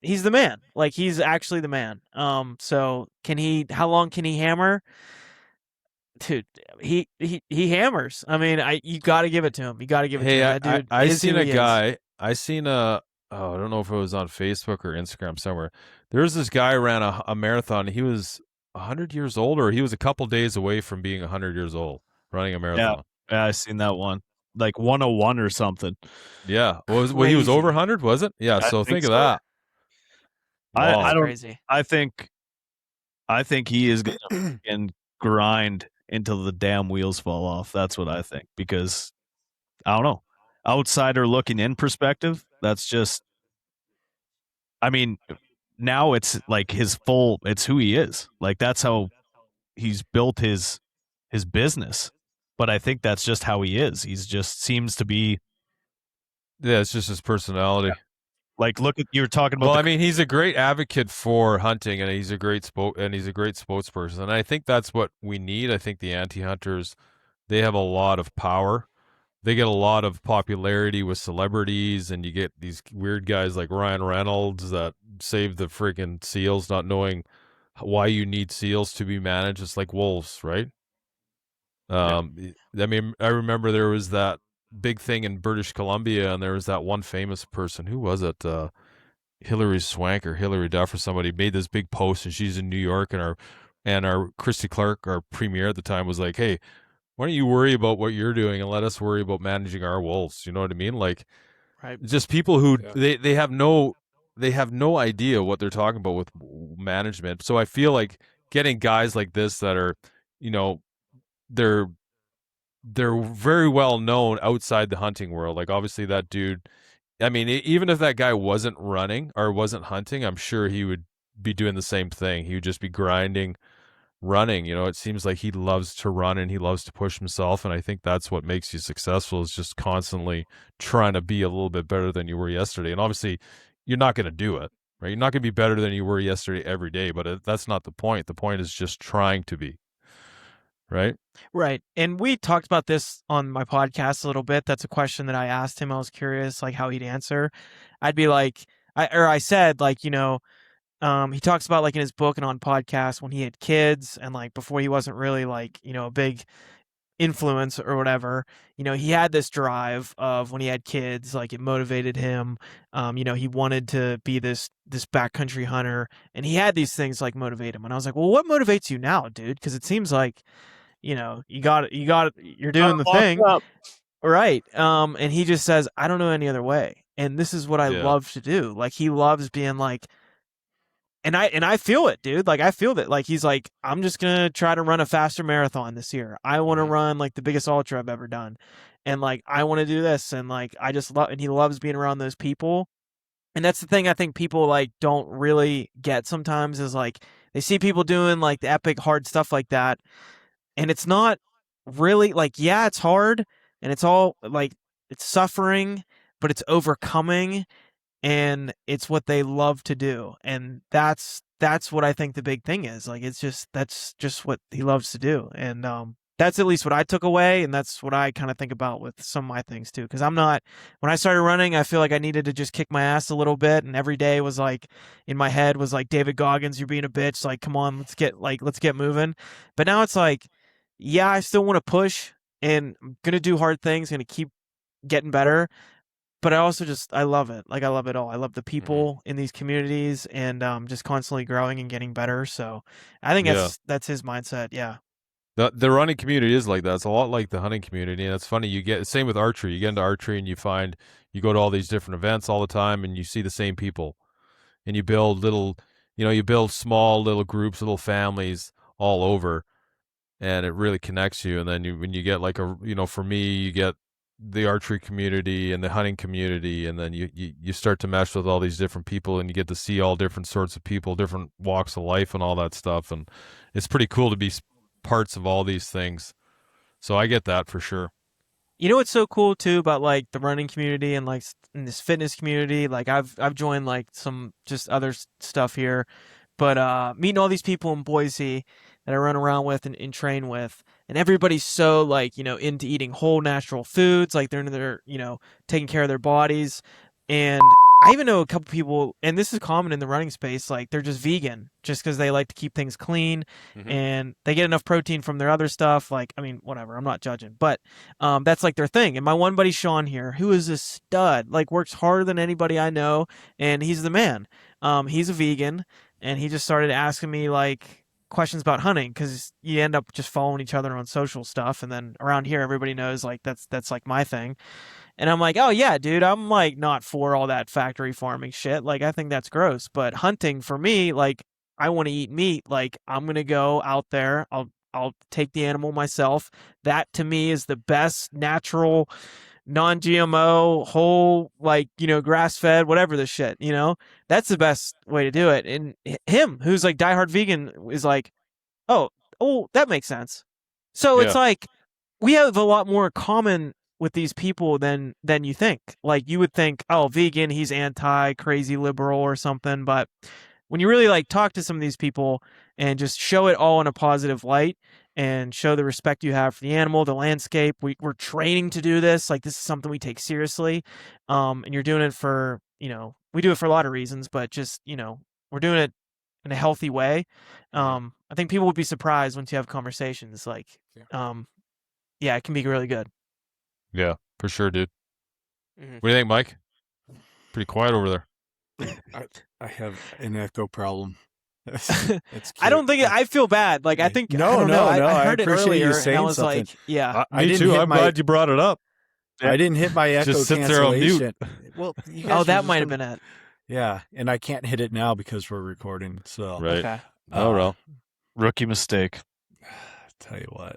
he's the man. Like he's actually the man. So how long can he hammer? Dude, he hammers. I mean, you got to give it to him. You got to give it to him. That dude I is seen who a he guy. is. I seen a. Oh, I don't know if it was on Facebook or Instagram somewhere. There was this guy ran a marathon. He was 100 years old, or he was a couple days away from being 100 years old running a marathon. Yeah, I seen that one. Like 101 or something. Yeah, well, he was over 100, was it? Yeah. So think of that. Wow. I don't. Crazy. I think he is going to grind until the damn wheels fall off. That's what I think, because I don't know. Outsider looking in perspective, that's just. I mean, now it's like it's who he is. Like that's how he's built his business. But I think that's just how he is. He's just seems to be. Yeah, it's just his personality. Yeah. Like, look at you're talking about. Well, I mean, he's a great advocate for hunting, and he's a great spokesperson. And I think that's what we need. I think the anti-hunters, they have a lot of power. They get a lot of popularity with celebrities, and you get these weird guys like Ryan Reynolds that save the freaking seals, not knowing why you need seals to be managed. It's like wolves, right? I mean, I remember there was that big thing in British Columbia, and there was that one famous person. Who was it? Hillary Swank or Hillary Duff or somebody made this big post, and she's in New York, and our Christy Clark, our premier at the time, was like, "Hey, why don't you worry about what you're doing and let us worry about managing our wolves?" You know what I mean? Like, Right. just people who they have no idea what they're talking about with management. So I feel like getting guys like this that are, they're very well known outside the hunting world. Like obviously that dude, I mean, even if that guy wasn't running or wasn't hunting, I'm sure he would be doing the same thing. He would just be grinding, running. It seems like he loves to run and he loves to push himself. And I think that's what makes you successful, is just constantly trying to be a little bit better than you were yesterday. And obviously you're not going to do it, right? You're not going to be better than you were yesterday every day, but that's not the point. The point is just trying to be. Right. Right. And we talked about this on my podcast a little bit. That's a question that I asked him. I was curious, like, how he'd answer. I'd be like, I said, like, he talks about, like, in his book and on podcasts when he had kids and, like, before he wasn't really, like, a big influence or whatever, he had this drive of when he had kids, like, it motivated him. He wanted to be this backcountry hunter, and he had these things, like, motivate him. And I was like, well, what motivates you now, dude? Because it seems like, you're doing the thing. Right. And he just says, I don't know any other way. And this is what I love to do. Like, he loves being like, And I feel it, dude. Like I feel that. Like he's like, I'm just gonna try to run a faster marathon this year. I want to run like the biggest ultra I've ever done, and like I want to do this, and like I just love. And he loves being around those people. And that's the thing I think people like don't really get sometimes is like they see people doing like the epic hard stuff like that, and it's not really like, yeah, it's hard and it's all like it's suffering, but it's overcoming, and it's what they love to do. And that's what I think the big thing is. Like it's just that's just what he loves to do. And that's at least what I took away, and that's what I kind of think about with some of my things too. Because I'm not, when I started running, I feel like I needed to just kick my ass a little bit, and every day was like in my head was like, David Goggins, you're being a bitch. Like, come on, let's get moving. But now it's like, yeah, I still want to push, and I'm gonna do hard things, gonna keep getting better. But I also just I love it. Like I love it all. I love the people in these communities, and just constantly growing and getting better. So I think that's his mindset. Yeah. The running community is like that. It's a lot like the hunting community, and it's funny. You get same with archery. You get into archery, and you go to all these different events all the time, and you see the same people, and you build you build small little groups, little families all over, and it really connects you. And then when you get like for me, you get the archery community and the hunting community, and then you start to mesh with all these different people, and you get to see all different sorts of people, different walks of life, and all that stuff, and it's pretty cool to be parts of all these things. So I get that for sure. You know what's so cool too about like the running community and like in this fitness community? Like I've joined like some just other stuff here, but meeting all these people in Boise that I run around with and train with, and everybody's so like into eating whole natural foods, like they're into their taking care of their bodies, and I even know a couple people, and this is common in the running space, like they're just vegan just because they like to keep things clean, and they get enough protein from their other stuff. Like, I mean, whatever, I'm not judging, but that's like their thing. And my one buddy, Sean here, who is a stud, like works harder than anybody I know, and he's the man. He's a vegan, and he just started asking me like questions about hunting because you end up just following each other on social stuff. And then around here, everybody knows like that's like my thing. And I'm like, oh yeah, dude, I'm like not for all that factory farming shit. Like I think that's gross. But hunting for me, like I want to eat meat. Like I'm gonna go out there. I'll take the animal myself. That to me is the best natural, non-GMO, whole, like grass-fed, whatever the shit. That's the best way to do it. And him, who's like diehard vegan, is like, oh, that makes sense. So it's like we have a lot more common with these people than you think. Like you would think, oh, vegan, he's anti, crazy liberal or something. But when you really like talk to some of these people and just show it all in a positive light and show the respect you have for the animal, the landscape, we're training to do this. Like this is something we take seriously. And you're doing it for, we do it for a lot of reasons, but just, we're doing it in a healthy way. I think people would be surprised once you have conversations like, it can be really good. Yeah, for sure, dude. What do you think, Mike? Pretty quiet over there. I have an echo problem. I don't think I feel bad. Like I think I heard it earlier, and I was something. like, Me too. I'm glad you brought it up. I didn't hit my echo Just sit there on cancellation. mute. Well, you guys that might have been it. Yeah, and I can't hit it now because we're recording. So right. Okay. Well, Rookie mistake. Tell you what,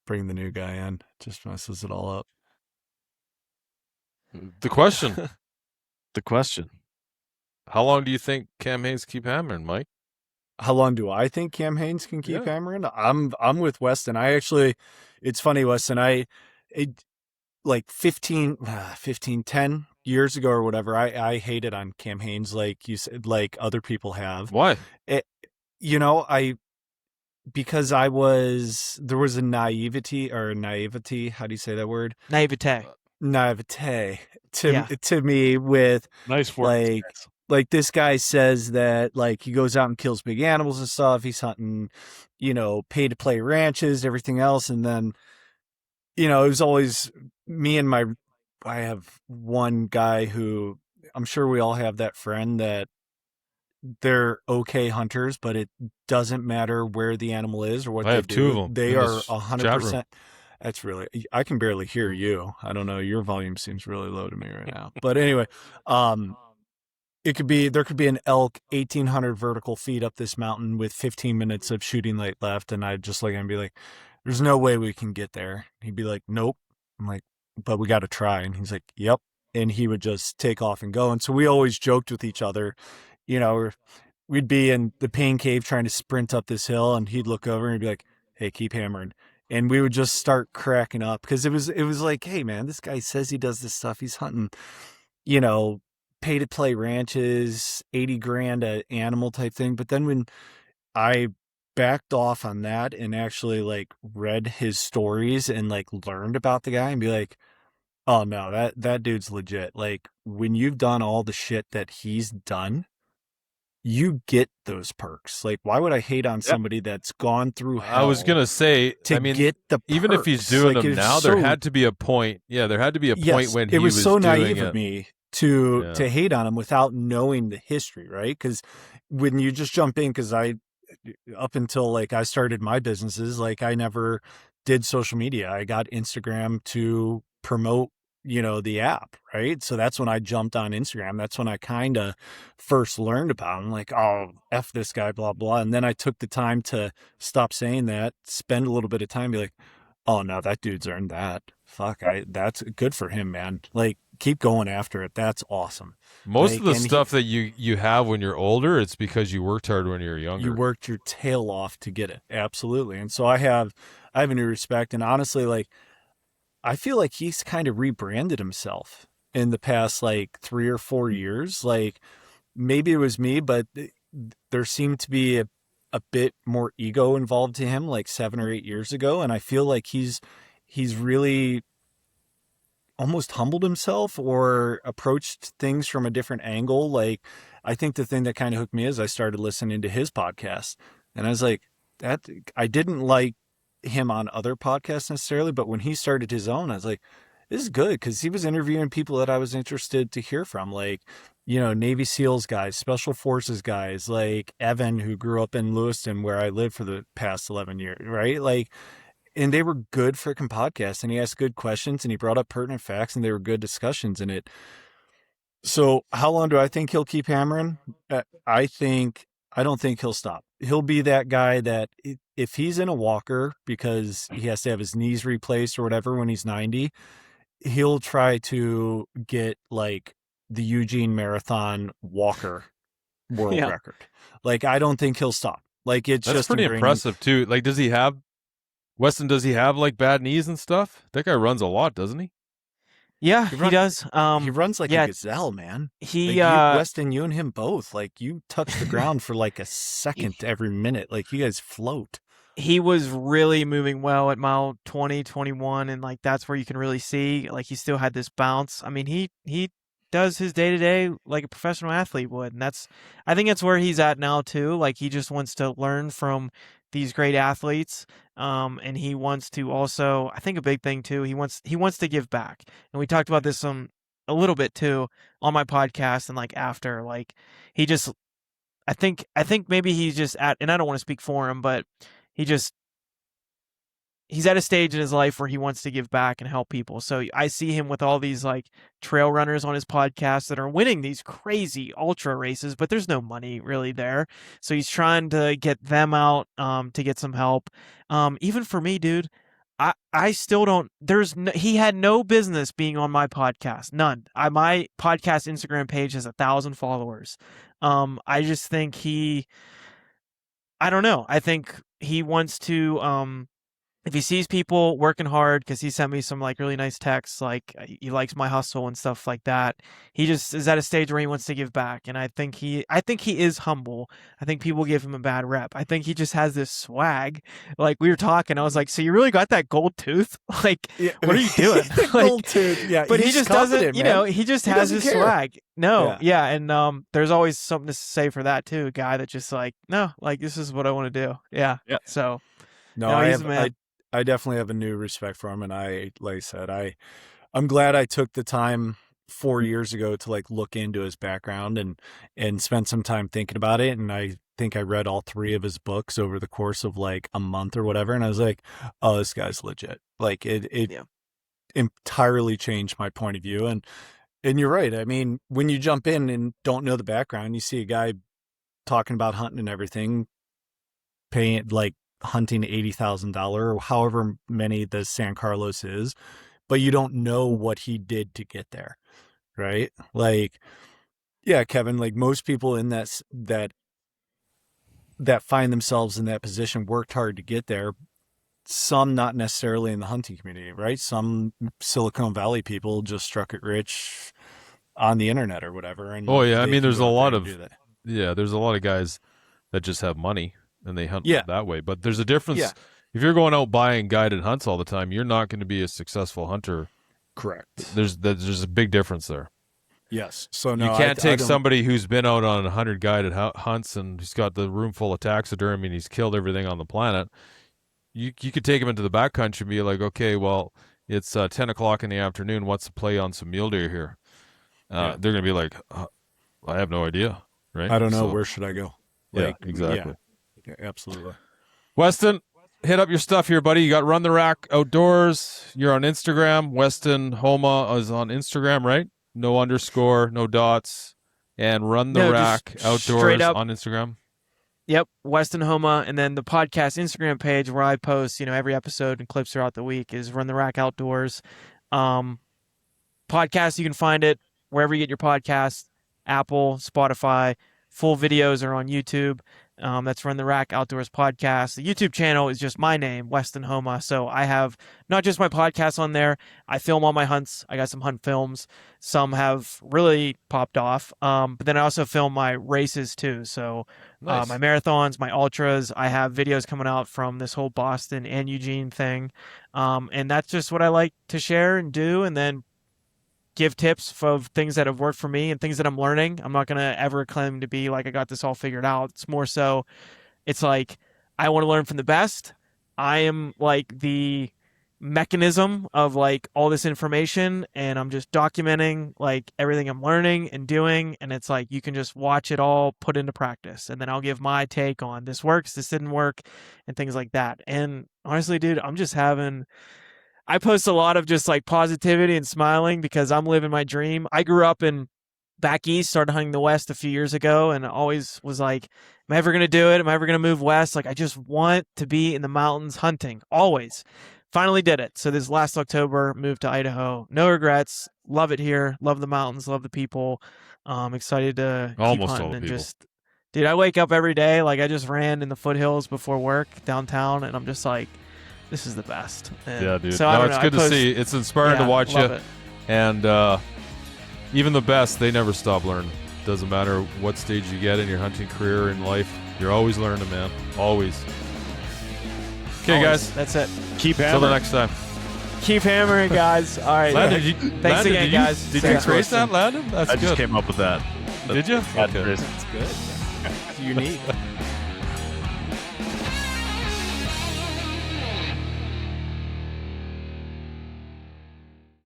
bring the new guy in. Just messes it all up. the question: The question. how long do you think Cam Hanes keep hammering, Mike? How long do I think Cam Hanes can keep hammering? I'm with Weston. It's funny, Weston. Like 10 years ago or whatever, I hated on Cam Hanes like you said, like other people have. Why? Because there was a naivety. How do you say that word? Naivete to me with Nice word. Like this guy says that like he goes out and kills big animals and stuff. He's hunting, pay to play ranches, everything else. And then, it was always me and I have one guy who I'm sure we all have that friend that they're okay hunters, but it doesn't matter where the animal is or what I they have do. two of them. They are 100%. That's really, I can barely hear you. I don't know. Your volume seems really low to me right now. But anyway, there could be an elk 1,800 vertical feet up this mountain with 15 minutes of shooting light left, and I'd just look at him and be like, "There's no way we can get there." He'd be like, "Nope." I'm like, "But we got to try." And he's like, "Yep." And he would just take off and go. And so we always joked with each other, you know, we'd be in the pain cave trying to sprint up this hill, and he'd look over and he'd be like, "Hey, keep hammering." And we would just start cracking up because it was like, "Hey man, this guy says he does this stuff. He's hunting, you know, pay to play ranches, 80 grand a animal type thing." But then when I backed off on that and actually like read his stories and like learned about the guy and be like, "Oh no, that dude's legit." Like when you've done all the shit that he's done, you get those perks. Like, why would I hate on somebody that's gone through hell? I was gonna say, to I mean, get the even if he's perks? doing Like, them it's now, so, there had to be a point. Yeah, there had to be a point when he it was so doing naive it. of me to Yeah. hate on him without knowing the history, right? Because when you just jump in, because up until like I started my businesses, like I never did social media. I got Instagram to promote, you know, the app, right? So that's when I jumped on Instagram. That's when I kind of first learned about him. Like, oh, F this guy, blah, blah. And then I took the time to stop saying that, spend a little bit of time, be like, oh no, that dude's earned that. Fuck, that's good for him, man. Like, keep going after it. That's awesome. Most Like, of the and stuff that you have when you're older, it's because you worked hard when you were younger. you worked your tail off to get it. Absolutely. And so I have a new respect. And honestly, like, I feel like he's kind of rebranded himself in the past like 3 or 4 years. Like maybe it was me, but there seemed to be a bit more ego involved to him like 7 or 8 years ago. And I feel like he's really almost humbled himself or approached things from a different angle. Like I think the thing that kind of hooked me is I started listening to his podcast, and I was like, that I didn't like him on other podcasts necessarily, but when he started his own, I was like, this is good, because he was interviewing people that I was interested to hear from, like, you know, Navy SEALs guys, Special Forces guys, like Evan, who grew up in Lewiston, where I lived for the past 11 years, right? Like, and they were good freaking podcasts, and he asked good questions, and he brought up pertinent facts, and they were good discussions in it. So how long do I think he'll keep hammering? I don't think he'll stop. He'll be that guy that if he's in a walker because he has to have his knees replaced or whatever when he's 90, he'll try to get like the Eugene Marathon walker world Yeah. record. Like, I don't think he'll stop. Like, it's That's just pretty ingrained. impressive too. Like, does he have like bad knees and stuff? That guy runs a lot, doesn't he? Yeah, He he run- does. He runs like yeah, a gazelle, man. he Like Weston, you and him both. Like, you touch the ground for like a second every minute. Like, you guys float. he was really moving well at mile 20, 21, and like that's where you can really see like he still had this bounce. I mean, he does his day-to-day like a professional athlete would, and I think that's where he's at now too. Like he just wants to learn from these great athletes, and he wants to also, I think a big thing too, he wants to give back. And we talked about this a little bit too on my podcast, and like after, like he just, I think maybe he's just at, and I don't want to speak for him, but he's at a stage in his life where he wants to give back and help people. So I see him with all these like trail runners on his podcast that are winning these crazy ultra races, but there's no money really there. So he's trying to get them out, to get some help. Even for me, dude, I still don't, he had no business being on my podcast. None. My podcast Instagram page has 1,000 followers. I just think I don't know. I think he wants to, if he sees people working hard, because he sent me some like really nice texts, like he likes my hustle and stuff like that. He just is at a stage where he wants to give back, and I think he is humble. I think people give him a bad rep. I think he just has this swag. Like we were talking, I was like, "So you really got that gold tooth? Like, what are you doing?" The Like, gold tooth. Yeah, but he he's just doesn't. confident, You man. know, he just He has doesn't his care. swag. No, Yeah. and there's always something to say for that too. A guy that just like, no, like this is what I want to do. Yeah. Yeah. So No, no, I he's have a man. I definitely have a new respect for him, and like I said, I'm glad I took the time 4 years ago to like look into his background and spend some time thinking about it. And I think I read all 3 of his books over the course of like a month or whatever, and I was like, oh, this guy's legit. Like it Yeah. entirely changed my point of view. And And you're right. I mean, when you jump in and don't know the background, you see a guy talking about hunting and everything, paying like hunting $80,000 or however many the San Carlos is, but you don't know what he did to get there, right? Like, yeah, Kevin, like most people in that find themselves in that position worked hard to get there. Some not necessarily in the hunting community, right? Some Silicon Valley people just struck it rich on the internet or whatever. And Oh yeah, I they mean, can there's go a out lot there of and do that. there's a lot of guys that just have money and they hunt Yeah. that way. But there's a difference. Yeah. If you're going out buying guided hunts all the time, you're not going to be a successful hunter. Correct. There's a big difference there. Yes. So no, You can't I take don't- somebody who's been out on 100 guided hunts and he's got the room full of taxidermy and he's killed everything on the planet. You could take him into the backcountry and be like, okay, well, it's 10 o'clock in the afternoon. What's the play on some mule deer here? Yeah. They're going to be like, I have no idea, right? I don't know. So- Where should I go? Yeah, exactly. Yeah, absolutely. Weston, hit up your stuff here, buddy. You got Run the Rack Outdoors. You're on Instagram. Weston Homa is on Instagram, right? No underscore, no dots. And Run the No, Rack just Outdoors straight up. on Instagram. Yep, Weston Homa, and then the podcast Instagram page where I post, every episode and clips throughout the week is Run the Rack Outdoors. Podcast, you can find it wherever you get your podcasts, Apple, Spotify. Full videos are on YouTube. That's Run the Rack Outdoors Podcast. The YouTube channel is just my name, Weston Homa. So I have not just my podcast on there. I film all my hunts. I got some hunt films. Some have really popped off. But then I also film my races too. So Nice. my marathons, my ultras. I have videos coming out from this whole Boston and Eugene thing. And that's just what I like to share and do. And then give tips of things that have worked for me and things that I'm learning. I'm not going to ever claim to be like I got this all figured out. It's more so it's like I want to learn from the best. I am like the mechanism of like all this information and I'm just documenting like everything I'm learning and doing, and it's like you can just watch it all put into practice, and then I'll give my take on this works, this didn't work, and things like that. And honestly, dude, I post a lot of just like positivity and smiling because I'm living my dream. I grew up in back east, started hunting the West a few years ago, and always was like, am I ever going to do it? Am I ever going to move west? Like, I just want to be in the mountains hunting, always. Finally did it. So this last October, moved to Idaho. No regrets. Love it here. Love the mountains. Love the people. Excited to keep Almost all hunting the and people. just, dude, I wake up every day. Like, I just ran in the foothills before work downtown, and I'm just like, this is the best. And Yeah, dude. So I No, don't it's know. good I to post- see. It's inspiring to Yeah, watch love you. it. And even the best, they never stop learning. Doesn't matter what stage you get in your hunting career in life, you're always learning, man. Always. Okay, Always. guys. That's it. Keep Till the hammering. next time. Keep hammering, guys. All right. Landon, Thanks again, guys. Did Thanks, you trace Weston. that, Landon? That's I good. just came up with that. Did you? That's Okay. crazy. That's good. It's unique.